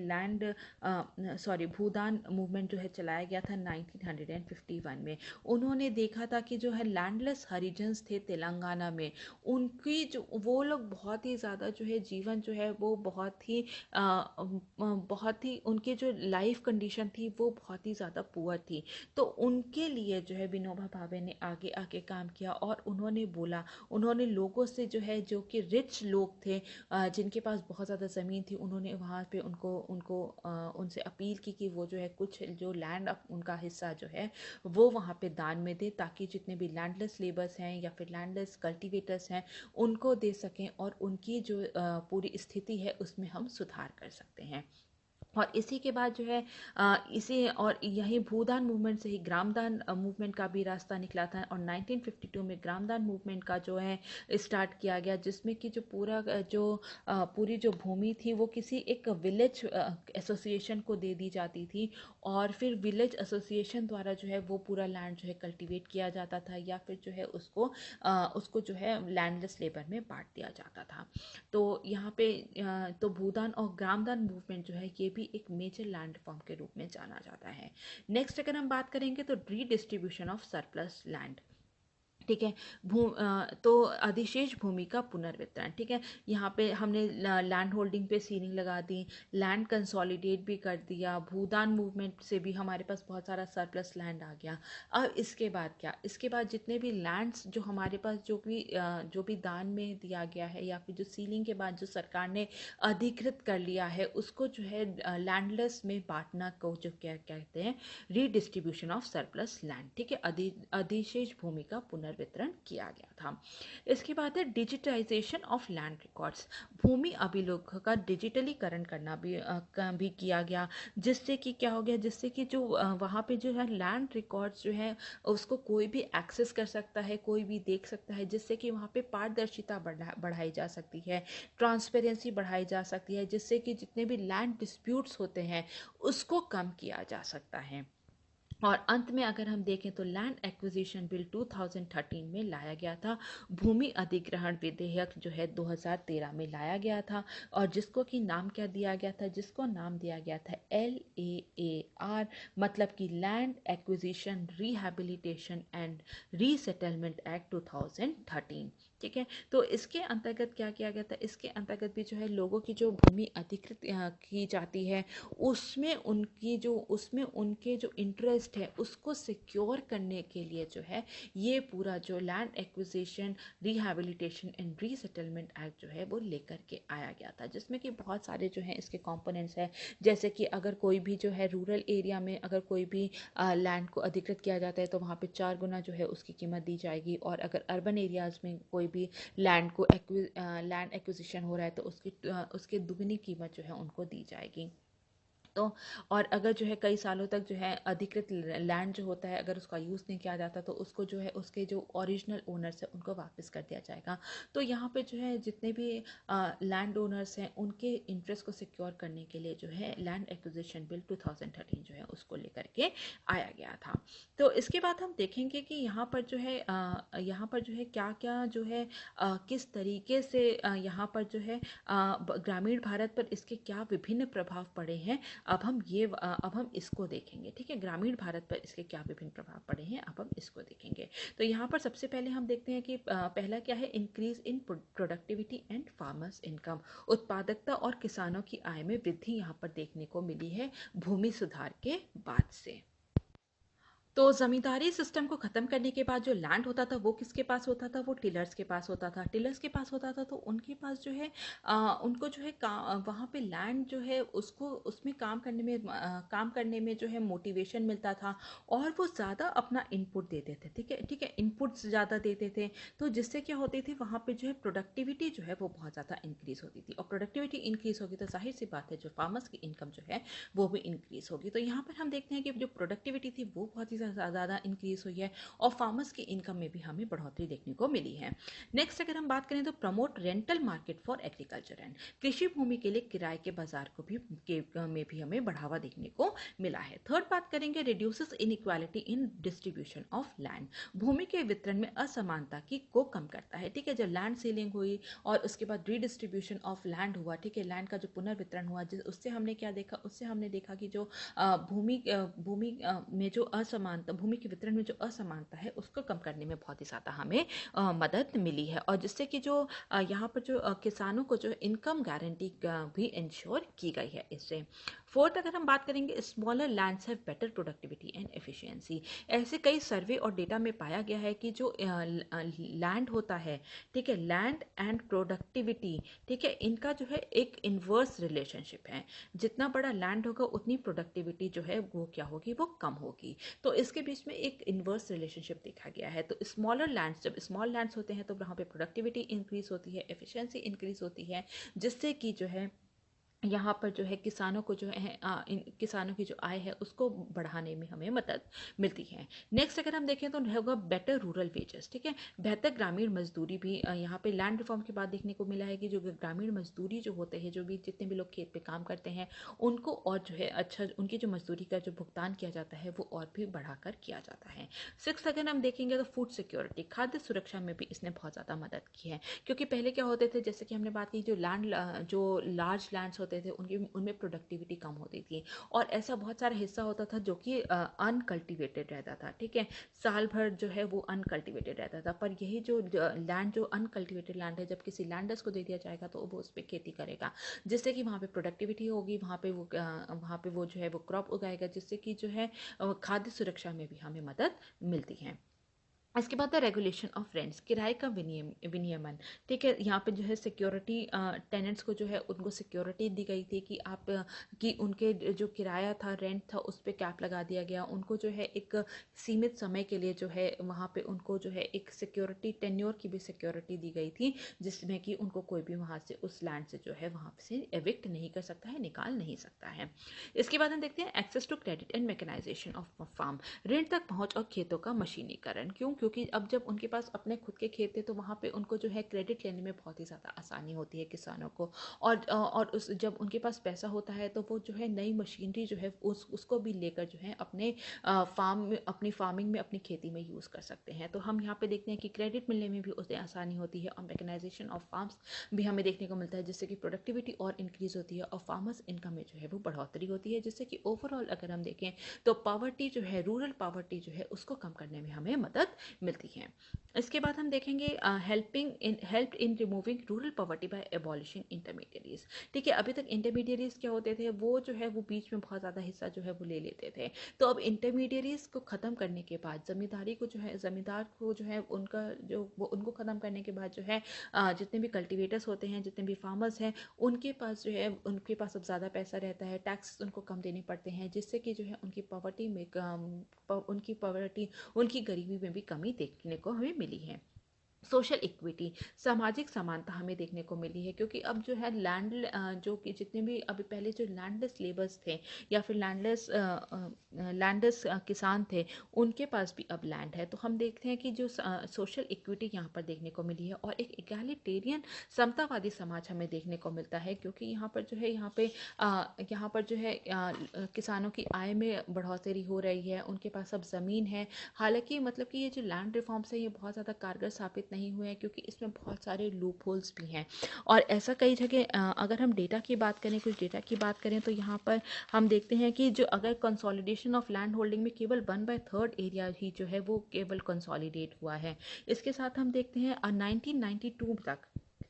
भूदान मूवमेंट जो है चलाया गया था 1951 में। उन्होंने देखा था कि जो है लैंडलेस हरिजन्स थे तेलंगाना में, उनकी जो वो लोग बहुत ही ज़्यादा जो है जीवन जो है वो बहुत ही उनके जो लाइफ कंडीशन थी वो बहुत ही ज़्यादा पुअर थी। तो उनके लिए जो है विनोबा भावे ने आगे आके काम किया, और उन्होंने लोगों से जो है जो कि रिच लोग थे, जिनके पास बहुत ज़्यादा ज़मीन थी, उन्होंने वहाँ पे उनसे अपील की कि वो जो है कुछ जो लैंड उनका हिस्सा जो है वो वहाँ पे दान में दे, ताकि जितने भी लैंडलेस लेबर्स हैं या फिर लैंडलेस कल्टीवेटर्स हैं उनको दे सकें, और उनकी जो पूरी स्थिति है उसमें हम सुधार कर सकते हैं। और इसी के बाद जो है इसी और यही भूदान मूवमेंट से ही ग्रामदान मूवमेंट का भी रास्ता निकला था, और 1952 में ग्रामदान मूवमेंट का जो है स्टार्ट किया गया, जिसमें कि जो पूरी जो भूमि थी वो किसी एक विलेज एसोसिएशन को दे दी जाती थी, और फिर विलेज एसोसिएशन द्वारा जो है वो पूरा लैंड जो है कल्टीवेट किया जाता था, या फिर जो है उसको जो है लैंडलेस लेबर में बांट दिया जाता था। तो यहाँ पे तो भूदान और ग्रामदान मूवमेंट जो है ये भी एक मेजर लैंड रिफॉर्म के रूप में जाना जाता है। नेक्स्ट अगर हम बात करेंगे तो रीडिस्ट्रीब्यूशन ऑफ सरप्लस लैंड, ठीक है। तो अधिशेष भूमि का पुनर्वितरण, ठीक है। यहाँ पे हमने लैंड होल्डिंग पे सीलिंग लगा दी, लैंड कंसोलिडेट भी कर दिया, भूदान मूवमेंट से भी हमारे पास बहुत सारा सरप्लस लैंड आ गया। अब इसके बाद क्या, इसके बाद जितने भी लैंड्स जो हमारे पास जो भी दान में दिया गया है, या फिर जो सीलिंग के बाद जो सरकार ने अधिकृत कर लिया है, उसको जो है लैंडलेस में बांटना को जो क्या कहते हैं, रीडिस्ट्रीब्यूशन ऑफ सरप्लस लैंड, ठीक है। अधिशेष भूमि का पुनर्वितरण किया गया था। इसके बाद है डिजिटाइजेशन ऑफ लैंड रिकॉर्ड्स, भूमि अभिलेखों का डिजिटलीकरण करना भी किया गया, जिससे कि क्या हो गया, जिससे कि जो वहाँ पे जो है लैंड रिकॉर्ड्स जो है उसको कोई भी एक्सेस कर सकता है, कोई भी देख सकता है, जिससे कि वहाँ पे पारदर्शिता बढ़ाई जा सकती है, ट्रांसपेरेंसी बढ़ाई जा सकती है, जिससे कि जितने भी लैंड डिस्प्यूट्स होते हैं उसको कम किया जा सकता है। और अंत में अगर हम देखें तो लैंड एक्विजिशन बिल 2013 में लाया गया था, भूमि अधिग्रहण विधेयक जो है 2013 में लाया गया था, और जिसको कि नाम क्या दिया गया था, जिसको नाम दिया गया था LAAR, मतलब कि land acquisition rehabilitation and resettlement act 2013, ठीक है। तो इसके अंतर्गत क्या किया गया था, इसके अंतर्गत भी जो है लोगों की जो भूमि अधिकृत की जाती है, उसमें उनके जो इंटरेस्ट है उसको सिक्योर करने के लिए जो है ये पूरा जो land acquisition rehabilitation and resettlement act जो है वो लेकर के आया गया था, जिसमें कि बहुत सारे जो है इसके कंपोनेंट्स हैं। जैसे कि अगर कोई भी जो है रूरल एरिया में अगर कोई भी लैंड को अधिकृत किया जाता है तो वहाँ पे 4 गुना जो है उसकी कीमत दी जाएगी, और अगर अर्बन एरियाज़ में कोई भी लैंड एक्विजिशन हो रहा है तो उसकी दुगनी कीमत जो है उनको दी जाएगी। तो और अगर जो है कई सालों तक जो है अधिकृत लैंड जो होता है अगर उसका यूज़ नहीं किया जाता तो उसको जो है उसके जो ओरिजिनल ओनर्स है उनको वापस कर दिया जाएगा। तो यहाँ पे जो है जितने भी लैंड ओनर्स हैं उनके इंटरेस्ट को सिक्योर करने के लिए जो है लैंड एक्विजिशन बिल 2013 जो है उसको लेकर के आया गया था। तो इसके बाद हम देखेंगे कि यहाँ पर जो है क्या क्या जो है किस तरीके से यहाँ पर जो है ग्रामीण भारत पर इसके क्या विभिन्न प्रभाव पड़े हैं। अब हम इसको देखेंगे, ठीक है। ग्रामीण भारत पर इसके क्या विभिन्न प्रभाव पड़े हैं, अब हम इसको देखेंगे। तो यहाँ पर सबसे पहले हम देखते हैं कि पहला क्या है, increase in productivity and farmers income, उत्पादकता और किसानों की आय में वृद्धि यहाँ पर देखने को मिली है भूमि सुधार के बाद से। तो ज़मींदारी सिस्टम को ख़त्म करने के बाद जो लैंड होता था वो किसके पास होता था, वो टिलर्स के पास होता था। टिलर्स के पास होता था तो उनके पास जो है उनको जो है वहाँ पे लैंड जो है उसको उसमें काम करने में जो है मोटिवेशन मिलता था, और वो ज़्यादा अपना इनपुट देते थे, ठीक है, इनपुट्स ज़्यादा देते थे। तो जिससे क्या होती थी वहाँ पे जो है प्रोडक्टिविटी जो है वो बहुत ज़्यादा इंक्रीज़ होती थी, और प्रोडक्टिविटी इंक्रीज़ होगी तो जाहिर सी बात है जो फार्मर्स की इनकम जो है वो भी इंक्रीज़ होगी। तो यहाँ पर हम देखते हैं कि जो प्रोडक्टिविटी थी वो बहुत ही ज़्यादा इंक्रीज़ हुई है, और फार्मर्स की इनकम में भी हमें बढ़ोतरी देखने को मिली है। नेक्स्ट अगर हम बात करें तो promote rental market for agriculture and, कृषि भूमि के लिए किराए के बाजार में भी हमें बढ़ावा देखने को मिला है। थर्ड बात करेंगे reduces inequality in distribution of land, भूमि के वितरण में असमानता को कम करता है, ठीक है। जब लैंड सीलिंग हुई और उसके बाद रीडिस्ट्रीब्यूशन ऑफ लैंड हुआ, ठीक है, लैंड का जो पुनर्वितरण हुआ, उससे हमने क्या देखा, उससे हमने देखा कि जो भूमि में जो असमानता, भूमि के वितरण में जो असमानता है उसको कम करने में बहुत ही ज़्यादा हमें मदद मिली है, और जिससे कि जो यहाँ पर जो किसानों को जो इनकम गारंटी भी इंश्योर की गई है इससे। फोर्थ अगर हम बात करेंगे smaller lands have better productivity and efficiency, ऐसे कई सर्वे और डेटा में पाया गया है कि जो लैंड होता है, ठीक है, लैंड एंड प्रोडक्टिविटी, ठीक है, इनका जो है एक इन्वर्स रिलेशनशिप है। जितना बड़ा लैंड होगा उतनी प्रोडक्टिविटी जो है वो क्या होगी, वो कम होगी। तो इसके बीच में एक इन्वर्स रिलेशनशिप देखा गया है। तो स्मॉलर लैंड्स, जब स्मॉल लैंड्स होते हैं तो वहाँ पे प्रोडक्टिविटी इंक्रीज होती है, एफिशिएंसी इंक्रीज होती है, जिससे कि जो है यहाँ पर जो है किसानों को जो है इन किसानों की जो आय है उसको बढ़ाने में हमें मदद मिलती है। नेक्स्ट अगर हम देखें तो होगा बेटर रूरल वेजेस, ठीक है, बेहतर ग्रामीण मजदूरी भी यहाँ पे लैंड रिफॉर्म के बाद देखने को मिला है कि जो ग्रामीण मजदूरी जो होते हैं, जो भी जितने भी लोग खेत पे काम करते हैं, उनको और जो है अच्छा उनकी जो मजदूरी का जो भुगतान किया जाता है वो और भी बढ़ाकर किया जाता है। सिक्स अगर हम देखेंगे तो फूड सिक्योरिटी, खाद्य सुरक्षा में भी इसने बहुत ज़्यादा मदद की है, क्योंकि पहले क्या होते थे, जैसे कि हमने बात की, जो लार्ज लैंड्स होते थे उनकी उनमें प्रोडक्टिविटी कम होती थी और ऐसा बहुत सारा हिस्सा होता था जो कि अनकल्टिवेटेड रहता था, ठीक है, साल भर जो है वो अनकल्टिवेटेड रहता था। पर यही जो लैंड जो अनकल्टिवेटेड लैंड है, जब किसी लैंडर्स को दे दिया जाएगा तो वो उस पर खेती करेगा, जिससे कि वहाँ पे प्रोडक्टिविटी होगी, वहाँ पे वो जो है वो क्रॉप उगाएगा, जिससे कि जो है खाद्य सुरक्षा में भी हमें मदद मिलती है। इसके बाद है रेगुलेशन ऑफ रेंट्स, किराए का विनियमन, ठीक है, यहाँ पे जो है सिक्योरिटी, टेनेंट्स को जो है उनको सिक्योरिटी दी गई थी कि कि उनके जो किराया था, रेंट था, उस पर कैप लगा दिया गया, उनको जो है एक सीमित समय के लिए जो है वहाँ पे उनको जो है एक सिक्योरिटी, टेन्योर की भी सिक्योरिटी दी गई थी, जिसमें कि उनको कोई भी वहाँ से उस लैंड से जो है वहाँ से एविक्ट नहीं कर सकता है, निकाल नहीं सकता है। इसके बाद हम देखते हैं access to credit and mechanisation of farm, ऋण तक पहुंच और खेतों का मशीनीकरण। क्यों? क्योंकि अब जब उनके पास अपने खुद के खेत थे तो वहाँ पे उनको जो है क्रेडिट लेने में बहुत ही ज़्यादा आसानी होती है किसानों को, और उस जब उनके पास पैसा होता है तो वो जो है नई मशीनरी जो है उसको भी लेकर जो है अपने फार्म में, अपनी फार्मिंग में, अपनी खेती में यूज़ कर सकते हैं। तो हम यहाँ पे देखते हैं कि क्रेडिट मिलने में भी उससे आसानी होती है और मैकेनाइजेशन ऑफ फार्म्स भी हमें देखने को मिलता है, जिससे कि प्रोडक्टिविटी और इंक्रीज होती है और फार्मर्स इनकम में जो है वो बढ़ोतरी होती है, जिससे कि ओवरऑल अगर हम देखें तो पावर्टी जो है, रूरल पावर्टी जो है उसको कम करने में हमें मदद मिलती है। इसके बाद हम देखेंगे help in removing rural poverty by abolishing intermediaries, ठीक है, अभी तक इंटरमीडियरीज क्या होते थे, वो जो है वो बीच में बहुत ज़्यादा हिस्सा जो है वो ले लेते थे। तो अब इंटरमीडियरीज को ख़त्म करने के बाद जमींदारी को जो है, जमींदार को जो है उनका जो वो उनको ख़त्म करने के बाद जो है जितने भी कल्टिवेटर्स होते हैं, जितने भी फार्मर्स हैं, उनके पास जो है उनके पास अब ज़्यादा पैसा रहता है, टैक्स उनको कम देने पड़ते हैं, जिससे कि जो है उनकी पॉवर्टी में उनकी गरीबी में भी कमी देखने को हमें मिली है। सोशल इक्विटी, सामाजिक समानता हमें देखने को मिली है, क्योंकि अब जो है जो कि जितने भी अभी पहले जो लैंडलेस लेबर्स थे या फिर लैंडलेस किसान थे, उनके पास भी अब लैंड है। तो हम देखते हैं कि जो सोशल इक्विटी यहाँ पर देखने को मिली है और एक इक्वालिटेरियन, समतावादी समाज हमें देखने को मिलता है, क्योंकि यहाँ पर जो है यहाँ पर जो है किसानों की आय में बढ़ोतरी हो रही है, उनके पास अब ज़मीन है। हालांकि मतलब कि ये जो लैंड रिफॉर्म्स है ये बहुत ज़्यादा कारगर साबित नहीं हुए हैं, क्योंकि इसमें बहुत सारे लूप होल्स भी हैं और ऐसा कई जगह अगर हम डेटा की बात करें, कुछ डेटा की बात करें, तो यहाँ पर हम देखते हैं कि जो अगर कंसोलिडेशन ऑफ लैंड होल्डिंग में केवल 1/3 एरिया ही जो है वो केवल कंसोलिडेट हुआ है। इसके साथ हम देखते हैं 1992 तक,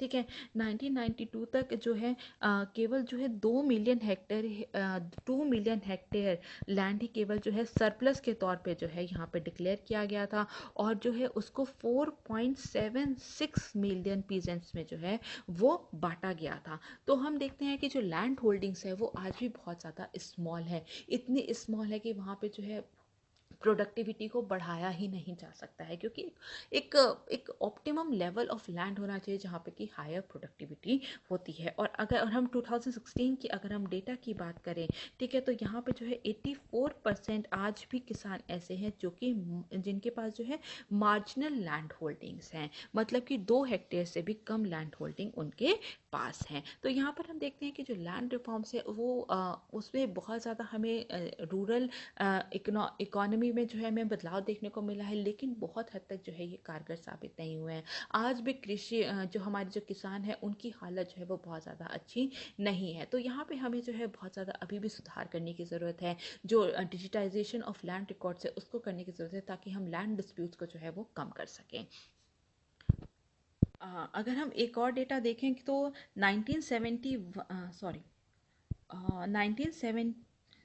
ठीक है, 1992 तक जो है केवल जो है 2 मिलियन हेक्टेयर लैंड ही केवल जो है सरप्लस के तौर पे जो है यहाँ पे डिक्लेयर किया गया था, और जो है उसको 4.76 मिलियन पीजेंट्स में जो है वो बांटा गया था। तो हम देखते हैं कि जो लैंड होल्डिंग्स है वो आज भी बहुत ज़्यादा स्मॉल है, इतनी स्मॉल है कि वहाँ पे जो है प्रोडक्टिविटी को बढ़ाया ही नहीं जा सकता है, क्योंकि एक एक ऑप्टिमम लेवल ऑफ लैंड होना चाहिए जहाँ पे कि हायर प्रोडक्टिविटी होती है। और अगर हम 2016 की अगर हम डेटा की बात करें, ठीक है, तो यहाँ पे जो है 84% आज भी किसान ऐसे हैं जो कि जिनके पास जो है मार्जिनल लैंड होल्डिंग्स हैं, मतलब कि 2 हेक्टेयर से भी कम लैंड होल्डिंग उनके पास हैं। तो यहाँ पर हम देखते हैं कि जो लैंड रिफॉर्म्स है वो उसमें बहुत ज़्यादा हमें रूरल इकोनॉमी में जो है हमें बदलाव देखने को मिला है, लेकिन बहुत हद तक जो है ये कारगर साबित नहीं हुए हैं। आज भी कृषि जो हमारे जो किसान हैं उनकी हालत जो है वो बहुत ज़्यादा अच्छी नहीं है। तो यहाँ पे हमें जो है बहुत ज़्यादा अभी भी सुधार करने की ज़रूरत है, जो डिजिटाइजेशन ऑफ लैंड रिकॉर्ड्स है उसको करने की ज़रूरत है, ताकि हम लैंड डिस्प्यूट्स को जो है वो कम कर सकें। अगर हम एक और डेटा देखें तो 1970 सॉरी 1970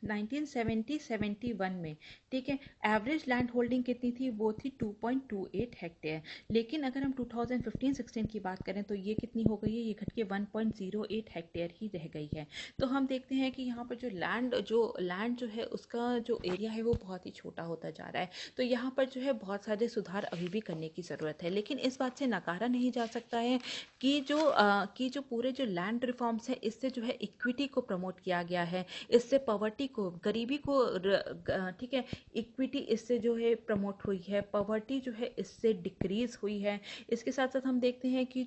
1970-71 में, ठीक है, एवरेज लैंड होल्डिंग कितनी थी? वो थी 2.28 हेक्टेयर। लेकिन अगर हम 2015-16 की बात करें तो ये कितनी हो गई है? ये घट के 1.08 हेक्टेयर ही रह गई है। तो हम देखते हैं कि यहाँ पर जो लैंड जो है उसका जो एरिया है वो बहुत ही छोटा होता जा रहा है। तो यहाँ पर जो है बहुत सारे सुधार अभी भी करने की ज़रूरत है। लेकिन इस बात से नकारा नहीं जा सकता है कि जो पूरे जो लैंड रिफॉर्म्स है इससे जो है इक्विटी को प्रमोट किया गया है, इससे पॉवर्टी को, गरीबी को, ठीक है, इक्विटी इससे जो है प्रमोट हुई है, पॉवर्टी जो है इससे डिक्रीज हुई है। इसके साथ साथ हम देखते हैं कि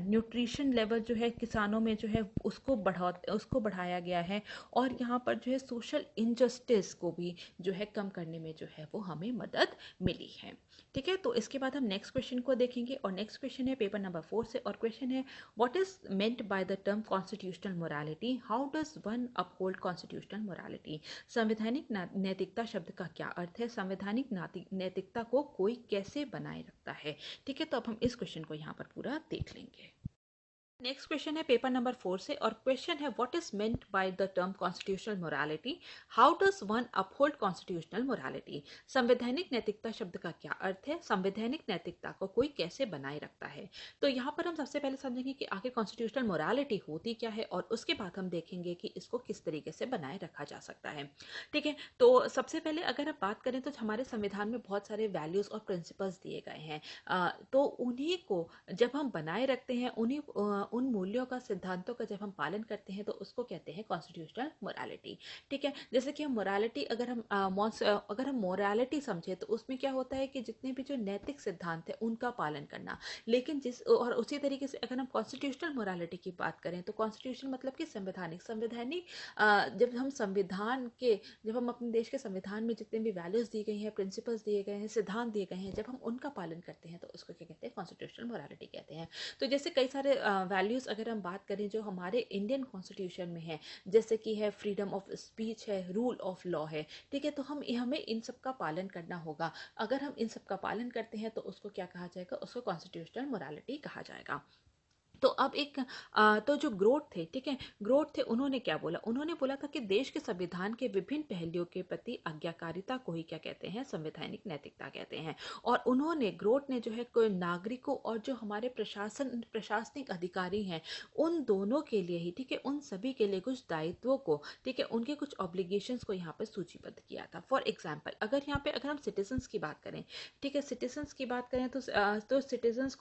न्यूट्रिशन लेवल जो है किसानों में जो है उसको बढ़ाया गया है। और यहाँ पर जो है सोशल इनजस्टिस को भी जो है कम करने में जो है वो हमें मदद मिली है। ठीक है, तो इसके बाद हम नेक्स्ट क्वेश्चन को देखेंगे और नेक्स्ट क्वेश्चन है पेपर नंबर 4 से और क्वेश्चन है what is meant by the term constitutional morality, how does one uphold constitutional morality. संवैधानिक नैतिकता शब्द का क्या अर्थ है? संवैधानिक नैतिकता को कोई कैसे बनाए रखता है? ठीक है, तो अब हम इस क्वेश्चन को यहाँ पर पूरा देख लेंगे। नेक्स्ट क्वेश्चन है पेपर नंबर 4 से और क्वेश्चन है what is meant by the term constitutional morality, how does one uphold constitutional morality. संवैधानिक नैतिकता शब्द का क्या अर्थ है? संवैधानिक नैतिकता को कोई कैसे बनाए रखता है? तो यहाँ पर हम सबसे पहले समझेंगे कि आखिर कॉन्स्टिट्यूशनल मोरालिटी होती क्या है और उसके बाद हम देखेंगे कि इसको किस तरीके से बनाए रखा जा सकता है। ठीक है, तो सबसे पहले अगर आप बात करें तो हमारे संविधान में बहुत सारे वैल्यूज और प्रिंसिपल्स दिए गए हैं। तो उन्हीं को जब हम बनाए रखते हैं, उन मूल्यों का, सिद्धांतों का जब हम पालन करते हैं तो उसको कहते हैं कॉन्स्टिट्यूशनल मोरालिटी। ठीक है, जैसे कि हम मोरालिटी अगर हम मोरालिटी समझे तो उसमें क्या होता है कि जितने भी जो नैतिक सिद्धांत है उनका पालन करना। लेकिन उसी तरीके से अगर हम कॉन्स्टिट्यूशनल मोरालिटी की बात करें तो कॉन्स्टिट्यूशन मतलब कि संवैधानिक जब हम अपने देश के संविधान में जितने भी वैल्यूज दी गई हैं, प्रिंसिपल्स दिए गए हैं, सिद्धांत दिए गए हैं, जब हम उनका पालन करते हैं तो उसको क्या कहते हैं? कॉन्स्टिट्यूशनल मोरालिटी कहते हैं। तो जैसे कई सारे वैल्यूज अगर हम बात करें जो हमारे इंडियन कॉन्स्टिट्यूशन में है, जैसे कि है फ्रीडम ऑफ स्पीच है, रूल ऑफ लॉ है। ठीक है, तो हमें इन सब का पालन करना होगा। अगर हम इन सब का पालन करते हैं तो उसको क्या कहा जाएगा? उसको कॉन्स्टिट्यूशनल मोरालिटी कहा जाएगा। तो अब तो जो ग्रोथ थे, ठीक है, ग्रोथ थे, उन्होंने क्या बोला? उन्होंने बोला था कि देश के संविधान के विभिन्न पहलुओं के प्रति आज्ञाकारिता को ही क्या कहते हैं? संवैधानिक नैतिकता कहते हैं। और ग्रोथ ने जो है कोई नागरिकों और जो हमारे प्रशासनिक अधिकारी हैं उन दोनों के लिए ही, ठीक है, उन सभी के लिए कुछ दायित्वों को, ठीक है, उनके कुछ ऑब्लिगेशंस को यहाँ पर सूचीबद्ध किया था। फॉर एग्जाम्पल अगर हम सिटीजन्स की बात करें, ठीक है, सिटीजन्स की बात करें तो सिटीजन्स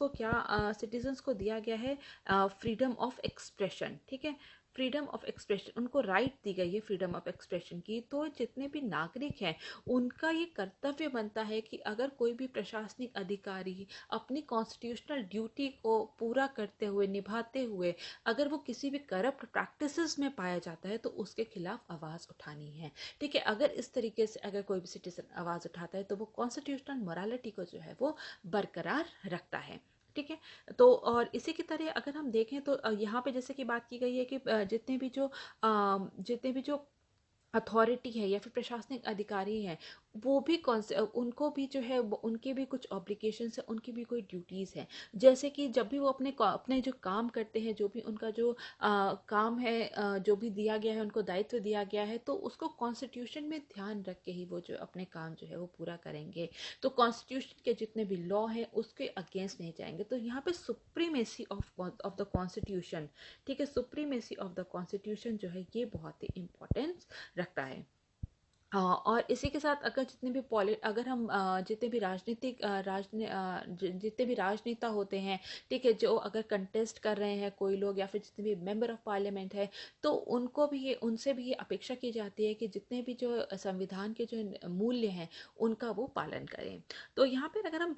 को दिया गया है फ्रीडम ऑफ एक्सप्रेशन। ठीक है, फ्रीडम ऑफ एक्सप्रेशन, उनको राइट दी गई है फ्रीडम ऑफ एक्सप्रेशन की। तो जितने भी नागरिक हैं उनका ये कर्तव्य बनता है कि अगर कोई भी प्रशासनिक अधिकारी अपनी कॉन्स्टिट्यूशनल ड्यूटी को पूरा करते हुए, निभाते हुए, अगर वो किसी भी करप्ट प्रैक्टिसेस में पाया जाता है तो उसके खिलाफ आवाज़ उठानी है। ठीक है, अगर इस तरीके से अगर कोई भी सिटीजन आवाज़ उठाता है तो वो कॉन्स्टिट्यूशनल मोरालिटी को जो है वो बरकरार रखता है। ठीक है, तो और इसी की तरह अगर हम देखें तो यहाँ पे जैसे कि बात की गई है कि जितने भी जो अथॉरिटी है या फिर प्रशासनिक अधिकारी हैं वो भी उनको भी जो है उनके भी कुछ ऑब्लिगेशंस है, उनकी भी कोई ड्यूटीज़ हैं। जैसे कि जब भी वो अपने जो काम करते हैं, जो भी उनका जो काम है, जो भी दिया गया है, उनको दायित्व दिया गया है, तो उसको कॉन्स्टिट्यूशन में ध्यान रख के ही वो जो अपने काम जो है वो पूरा करेंगे। तो कॉन्स्टिट्यूशन के जितने भी लॉ हैं उसके अगेंस्ट नहीं जाएंगे। तो यहाँ पे सुप्रीमेसी ऑफ द कॉन्स्टिट्यूशन, ठीक है, सुप्रीमेसी ऑफ द कॉन्स्टिट्यूशन जो है ये बहुत ही इंपॉर्टेंस रखता है। और इसी के साथ अगर जितने भी जितने भी राजनेता होते हैं, ठीक है, जो अगर कंटेस्ट कर रहे हैं कोई लोग या फिर जितने भी मेंबर ऑफ पार्लियामेंट है, तो उनसे भी ये अपेक्षा की जाती है कि जितने भी जो संविधान के जो मूल्य हैं उनका वो पालन करें। तो यहाँ पर अगर हम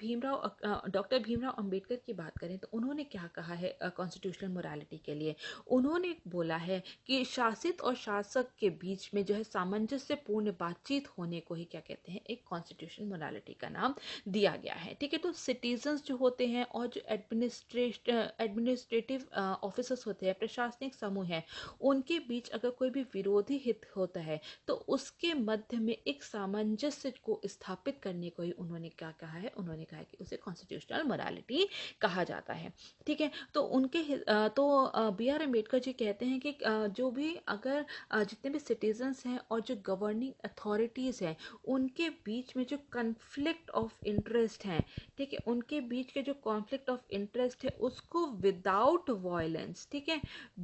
डॉक्टर भीमराव अंबेडकर की बात करें तो उन्होंने क्या कहा है कॉन्स्टिट्यूशनल मोरालिटी के लिए? उन्होंने बोला है कि शासित और शासक के बीच में जो है सामंजस्यपूर्ण बातचीत होने को ही क्या कहते हैं, एक कॉन्स्टिट्यूशनल मोरालिटी का नाम दिया गया है। ठीक है, तो सिटीजन्स जो होते हैं और जो एडमिनिस्ट्रेटिव ऑफिसर्स होते हैं, प्रशासनिक समूह है, उनके बीच अगर कोई भी विरोधी हित होता है तो उसके मध्य में एक सामंजस्य को स्थापित करने को ही उन्होंने क्या कहा है, उन्होंने कहा है कि उसे कॉन्स्टिट्यूशनल मोरालिटी कहा जाता है। ठीक है, तो बी आर अम्बेडकर जी कहते हैं कि जो भी अगर जितने भी सिटीजन्स हैं और जो गवर्निंग अथॉरिटीज़ हैं, उनके बीच में जो कन्फ्लिक्ट ऑफ इंटरेस्ट हैं, ठीक है, उनके बीच के जो कॉन्फ्लिक्ट ऑफ इंटरेस्ट है उसको विदाउट वायलेंस, ठीक है,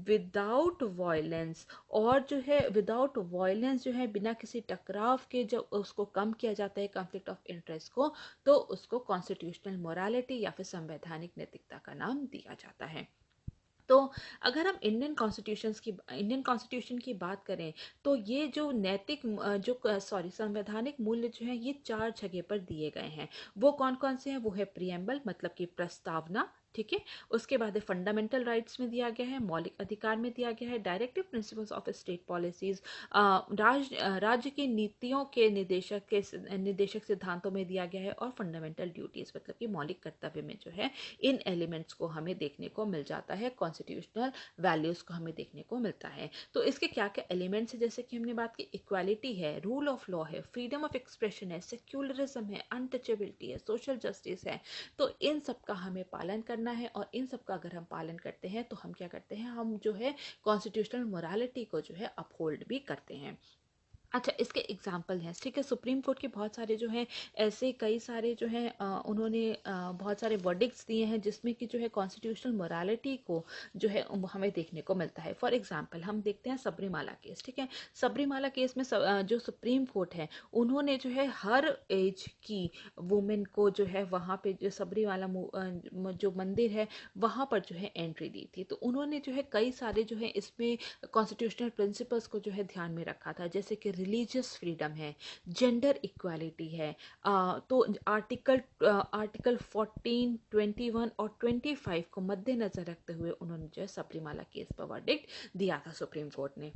विदाउट वायलेंस और जो है विदाउट वायलेंस जो है बिना किसी टकराव के जब उसको कम किया जाता है कॉन्फ्लिक्ट ऑफ इंटरेस्ट को, तो उसको कॉन्स्टिट्यूशनल मोरालिटी या फिर संवैधानिक नैतिकता का नाम दिया जाता है। तो अगर हम इंडियन कॉन्स्टिट्यूशन की बात करें तो ये जो संवैधानिक मूल्य जो है ये 4 जगह पर दिए गए हैं। वो कौन कौन से हैं? वो है प्रियम्बल मतलब कि प्रस्तावना, ठीक है, उसके बाद फंडामेंटल राइट्स में दिया गया है, मौलिक अधिकार में दिया गया है, directive principles of state policies, राज्य की नीतियों के निदेशक सिद्धांतों में दिया गया है, और फंडामेंटल ड्यूटीज मतलब कि मौलिक कर्तव्य में जो है इन एलिमेंट्स को हमें देखने को मिल जाता है, कॉन्स्टिट्यूशनल वैल्यूज को हमें देखने को मिलता है। तो इसके क्या क्या एलिमेंट्स है, जैसे कि हमने बात की, इक्वालिटी है, रूल ऑफ लॉ है, फ्रीडम ऑफ एक्सप्रेशन है, सेक्युलरिज्म है, अनटचेबिलिटी है, सोशल जस्टिस है। तो इन सब का हमें पालन करना है, और इन सब का अगर हम पालन करते हैं तो हम क्या करते हैं, हम जो है कॉन्स्टिट्यूशनल मोरालिटी को जो है अपहोल्ड भी करते हैं। अच्छा, इसके एग्जाम्पल हैं, ठीक है, सुप्रीम कोर्ट के बहुत सारे जो हैं ऐसे कई सारे जो हैं उन्होंने बहुत सारे वर्डिक्ट्स दिए हैं जिसमें कि जो है कॉन्स्टिट्यूशनल मोरालिटी को जो है हमें देखने को मिलता है। फॉर एग्जांपल हम देखते हैं सबरीमाला केस, ठीक है, सबरीमाला केस में जो सुप्रीम कोर्ट है उन्होंने जो है हर एज की वुमेन को जो है वहाँ पे जो सबरीमाला जो मंदिर है वहाँ पर जो है एंट्री दी थी। तो उन्होंने जो है कई सारे जो है इसमें कॉन्स्टिट्यूशनल प्रिंसिपल्स को जो है ध्यान में रखा था, जैसे कि रिलीजियस फ्रीडम है, जेंडर इक्वालिटी है, तो आर्टिकल 14, 21 और 25 को मद्देनजर रखते हुए उन्होंने जो है सबरीमाला केस पर वर्डिक्ट दिया था सुप्रीम कोर्ट ने।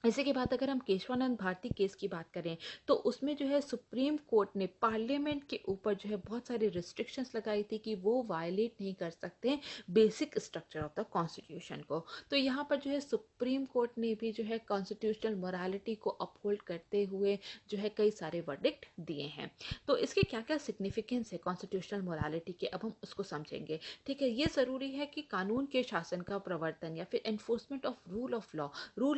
इसी के बाद अगर हम केशवानंद भारती केस की बात करें तो उसमें जो है सुप्रीम कोर्ट ने पार्लियामेंट के ऊपर जो है बहुत सारे रिस्ट्रिक्शंस लगाई थी कि वो वायलेट नहीं कर सकते basic structure of the constitution को। तो यहाँ पर जो है सुप्रीम कोर्ट ने भी जो है कॉन्स्टिट्यूशनल मोरालिटी को अपहोल्ड करते हुए जो है कई सारे वर्डिक्ट दिए हैं। तो इसके क्या क्या सिग्निफिकेंस है कॉन्स्टिट्यूशनल मोरालिटी के, अब हम उसको समझेंगे। ठीक है, ये ज़रूरी है कि कानून के शासन का प्रवर्तन या फिर enforcement of rule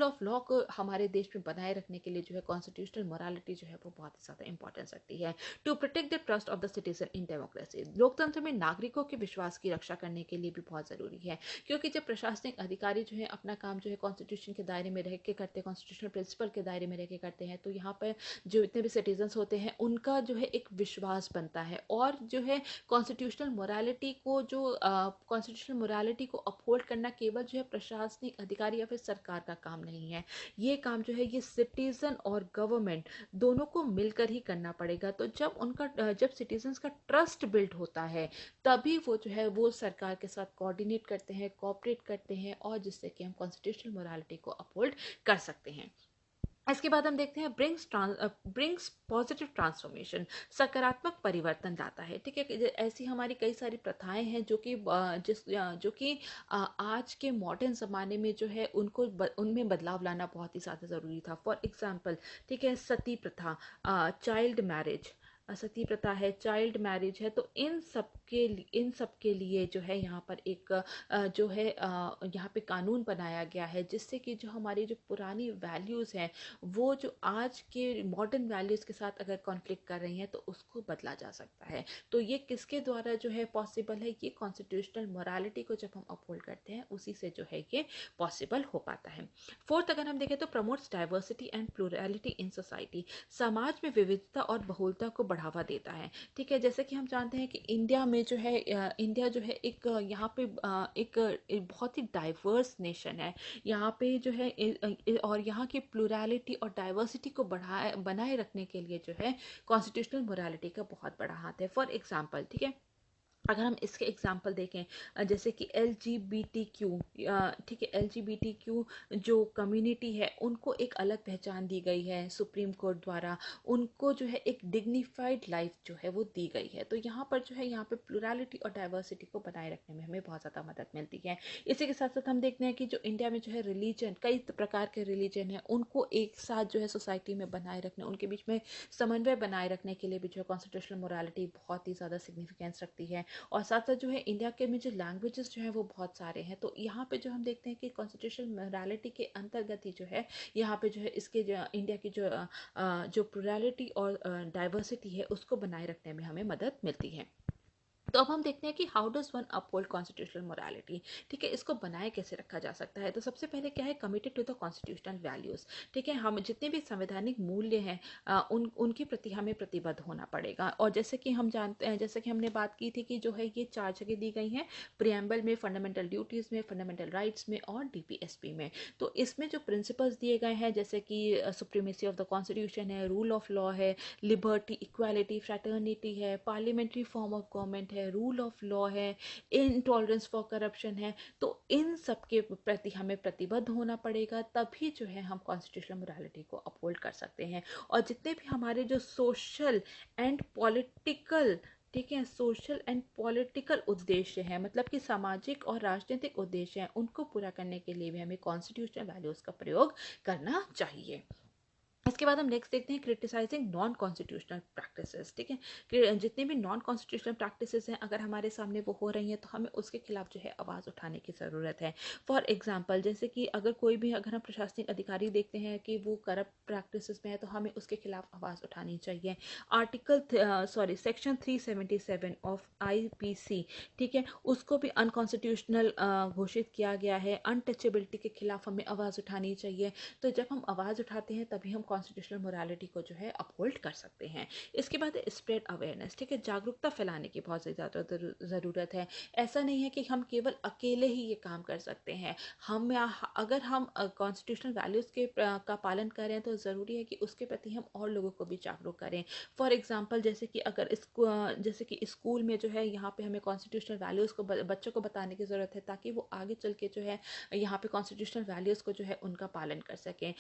of law को हमारे देश में बनाए रखने के लिए जो है कॉन्स्टिट्यूशनल मोरालिटी जो है वो बहुत ही ज़्यादा इंपॉर्टेंस रखती है। To protect the trust of the citizen in democracy, लोकतंत्र में नागरिकों के विश्वास की रक्षा करने के लिए भी बहुत ज़रूरी है, क्योंकि जब प्रशासनिक अधिकारी जो है अपना काम जो है कॉन्स्टिट्यूशन के दायरे में रह के करते हैं, कॉन्स्टिट्यूशनल प्रिंसिपल के दायरे में रह के करते हैं, तो यहाँ पर जो इतने भी सिटीजन्स होते हैं उनका जो है एक विश्वास बनता है, और जो है कॉन्स्टिट्यूशनल मोरालिटी को अपहोल्ड करना केवल जो है प्रशासनिक अधिकारी या फिर सरकार का काम नहीं है, ये काम जो है ये सिटीजन और गवर्नमेंट दोनों को मिलकर ही करना पड़ेगा। तो जब सिटीजन्स का ट्रस्ट बिल्ड होता है तभी वो जो है वो सरकार के साथ कोऑर्डिनेट करते हैं, कोऑपरेट करते हैं, और जिससे कि हम कॉन्स्टिट्यूशनल मोरालिटी को अपहोल्ड कर सकते हैं। इसके बाद हम देखते हैं ब्रिंग्स पॉजिटिव ट्रांसफॉर्मेशन, सकारात्मक परिवर्तन लाता है। ठीक है, ऐसी हमारी कई सारी प्रथाएं हैं जो कि आज के मॉडर्न ज़माने में जो है उनमें बदलाव लाना बहुत ही ज़्यादा ज़रूरी था। फॉर एग्जांपल, ठीक है, सती प्रथा, चाइल्ड मैरिज, सती प्रथा है, चाइल्ड मैरिज है, तो इन सब के लिए जो है यहाँ पर एक जो है यहाँ पे कानून बनाया गया है, जिससे कि जो हमारी जो पुरानी वैल्यूज़ हैं वो जो आज के मॉडर्न वैल्यूज़ के साथ अगर कॉन्फ्लिक्ट कर रही हैं तो उसको बदला जा सकता है। तो ये किसके द्वारा जो है पॉसिबल है, ये कॉन्स्टिट्यूशनल मोरालिटी को जब हम अपहोल्ड करते हैं उसी से जो है ये पॉसिबल हो पाता है। फोर्थ अगर हम देखें तो promotes diversity and plurality in society, समाज में विविधता और बहुलता को बढ़ावा देता है। ठीक है, जैसे कि हम जानते हैं कि इंडिया में जो है इंडिया जो है एक यहाँ पे एक बहुत ही डाइवर्स नेशन है। यहाँ पे जो है और यहाँ की प्लूरैलिटी और डाइवर्सिटी को बनाए रखने के लिए जो है कॉन्स्टिट्यूशनल मोरालिटी का बहुत बड़ा हाथ है। फॉर एग्जांपल, ठीक है, अगर हम इसके एग्जाम्पल देखें, जैसे कि LGBTQ, ठीक है, LGBTQ जो कम्युनिटी है उनको एक अलग पहचान दी गई है सुप्रीम कोर्ट द्वारा, उनको जो है एक डिग्निफाइड लाइफ जो है वो दी गई है। तो यहाँ पर जो है यहाँ पे प्लुरलिटी और डाइवर्सिटी को बनाए रखने में हमें बहुत ज़्यादा मदद मिलती है। इसी के साथ साथ हम देखते हैं कि जो इंडिया में जो है रिलीजन, कई प्रकार के रिलीजन है, उनको एक साथ जो है सोसाइटी में बनाए रखने, उनके बीच में समन्वय बनाए रखने के लिए भी जो है कॉन्स्टिट्यूशनल मोरालिटी बहुत ही ज़्यादा सिग्निफिकेंस रखती है। और साथ साथ जो है इंडिया के में जो लैंग्वेजेस जो है वो बहुत सारे हैं, तो यहाँ पे जो हम देखते हैं कि कॉन्स्टिट्यूशनल मोरालिटी के अंतर्गत ही जो है यहाँ पे जो है इसके जो इंडिया की जो प्लुरलिटी और डाइवर्सिटी है उसको बनाए रखने में हमें मदद मिलती है। तो अब हम देखते हैं कि how does one uphold constitutional morality, ठीक है, इसको बनाए कैसे रखा जा सकता है। तो सबसे पहले क्या है, committed to the constitutional values, ठीक है, हम जितने भी संवैधानिक मूल्य हैं उनके प्रति हमें प्रतिबद्ध होना पड़ेगा। और जैसे कि हम जानते हैं, जैसे कि हमने बात की थी कि जो है ये 4 जगह दी गई हैं, प्रियम्बल में, फंडामेंटल ड्यूटीज में, फंडामेंटल राइट्स में और DPSP में। तो इसमें जो प्रिंसिपल्स दिए गए हैं जैसे कि सुप्रीमेसी ऑफ द कॉन्स्टिट्यूशन है, रूल ऑफ लॉ है, लिबर्टी, इक्वालिटी, फ्रैटर्निटी है, पार्लियामेंट्री फॉर्म ऑफ गवर्नमेंट है, रूल ऑफ लॉ है, इनटॉलरेंस फॉर करप्शन है। तो इन सब के प्रति हमें प्रतिबद्ध होना पड़ेगा, तभी जो है हम कॉन्स्टिट्यूशनल मोरालिटी को अपहोल्ड कर सकते हैं। और जितने भी हमारे जो सोशल एंड पॉलिटिकल, ठीक है, सोशल एंड पॉलिटिकल उद्देश्य हैं, मतलब कि सामाजिक और राजनीतिक उद्देश्य हैं, उनको पूरा करने के लिए भी हमें कॉन्स्टिट्यूशनल वैल्यूज का प्रयोग करना चाहिए। इसके बाद हम नेक्स्ट देखते हैं क्रिटिसाइजिंग नॉन कॉन्स्टिट्यूशनल प्रैक्टिसेस, ठीक है, कि जितने भी नॉन कॉन्स्टिट्यूशनल प्रैक्टिसेस हैं अगर हमारे सामने वो हो रही हैं तो हमें उसके खिलाफ जो है आवाज़ उठाने की ज़रूरत है। फॉर एग्जांपल, जैसे कि अगर हम प्रशासनिक अधिकारी देखते हैं कि वो करप्ट प्रैक्टिसेस में है तो हमें उसके खिलाफ आवाज़ उठानी चाहिए। सेक्शन 377 ऑफ IPC, ठीक है, उसको भी अनकॉन्स्टिट्यूशनल घोषित किया गया है। अनटचेबिलिटी के खिलाफ हमें आवाज़ उठानी चाहिए। तो जब हम आवाज़ उठाते हैं तभी हम कॉन्स्टिट्यूशनल मोरालिटी को जो है अपहोल्ड कर सकते हैं। इसके बाद स्प्रेड अवेयरनेस, ठीक है, जागरूकता फैलाने की बहुत ज़्यादा ज़रूरत है। ऐसा नहीं है कि हम केवल अकेले ही ये काम कर सकते हैं। अगर हम कॉन्स्टिट्यूशनल वैल्यूज़ का पालन करें तो ज़रूरी है कि उसके प्रति हम और लोगों को भी जागरूक करें। फॉर एग्जाम्पल, जैसे कि स्कूल में जो है यहाँ पे हमें कॉन्स्टिट्यूशनल वैल्यूज़ को बच्चों को बताने की ज़रूरत है, ताकि वो आगे चल के जो है यहाँ पे कॉन्स्टिट्यूशनल वैल्यूज़ को जो है उनका पालन कर सकें।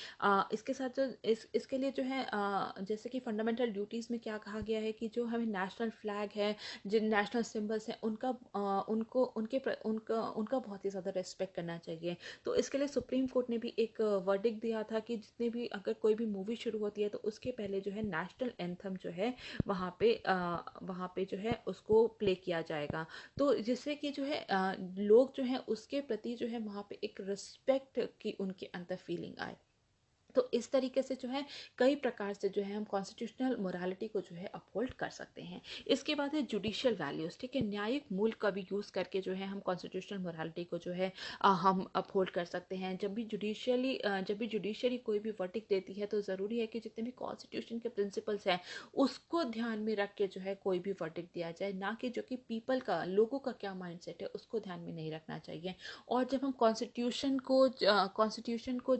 इसके साथ जो इसके लिए जो है जैसे कि फंडामेंटल ड्यूटीज़ में क्या कहा गया है कि जो हमें नेशनल फ्लैग है, जिन नेशनल सिंबल्स हैं, उनका बहुत ही ज़्यादा रेस्पेक्ट करना चाहिए। तो इसके लिए सुप्रीम कोर्ट ने भी एक वर्डिक्ट दिया था कि अगर कोई भी मूवी शुरू होती है तो उसके पहले जो है नेशनल एंथम जो है वहाँ पे जो है उसको प्ले किया जाएगा। तो जिससे कि जो है लोग जो है उसके प्रति जो है वहाँ पे एक रिस्पेक्ट की उनके अंदर फीलिंग आए। तो इस तरीके से जो है कई प्रकार से जो है हम कॉन्स्टिट्यूशनल मोरालिटी को जो है अपहोल्ड कर सकते हैं। इसके बाद है जुडिशियल वैल्यूज़, ठीक है, न्यायिक मूल्य का भी यूज़ करके जो है हम कॉन्स्टिट्यूशनल मोरालिटी को जो है हम अपहोल्ड कर सकते हैं। जब भी जुडिशियरी कोई भी वर्डिक्ट देती है तो ज़रूरी है कि जितने भी कॉन्स्टिट्यूशन के प्रिंसिपल्स हैं उसको ध्यान में रख के जो है कोई भी वर्डिक्ट दिया जाए, ना कि जो कि लोगों का क्या माइंडसेट है उसको ध्यान में नहीं रखना चाहिए। और जब हम कॉन्स्टिट्यूशन को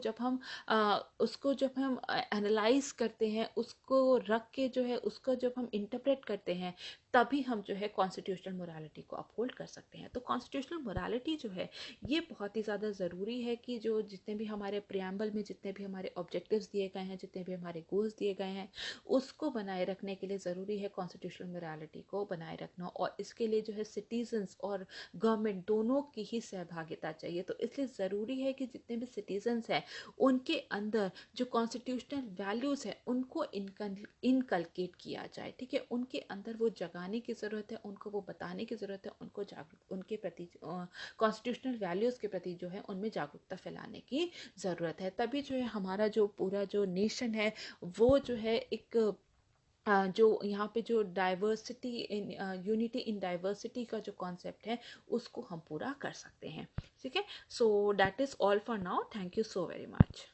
जब हम एनालाइज करते हैं, उसको रख के जो है उसको जब हम इंटरप्रेट करते हैं, तभी हम जो है कॉन्स्टिट्यूशनल मोरालिटी को अपहोल्ड कर सकते हैं। तो कॉन्स्टिट्यूशनल मोरालिटी जो है ये बहुत ही ज़्यादा ज़रूरी है कि जो जितने भी हमारे प्रियम्बल में जितने भी हमारे ऑब्जेक्टिव्स दिए गए हैं, जितने भी हमारे गोल्स दिए गए हैं, उसको बनाए रखने के लिए ज़रूरी है कॉन्स्टिट्यूशनल मोरालिटी को बनाए रखना। और इसके लिए जो है सिटीजन्स और गवर्नमेंट दोनों की ही सहभागिता चाहिए। तो इसलिए ज़रूरी है कि जितने भी सिटीजन्स हैं उनके अंदर जो कॉन्स्टिट्यूशनल वैल्यूज़ है उनको इनकलकेट किया जाए, ठीक है, उनके अंदर वो जगाने की ज़रूरत है, उनको वो बताने की ज़रूरत है, उनको उनके प्रति कॉन्स्टिट्यूशनल वैल्यूज़ के प्रति जो है उनमें जागरूकता फैलाने की ज़रूरत है। तभी जो है हमारा जो पूरा जो नेशन है वो जो है एक जो यहाँ पे जो यूनिटी इन डाइवर्सिटी का जो कॉन्सेप्ट है उसको हम पूरा कर सकते हैं, ठीक है। So that is all for now, thank you so very much.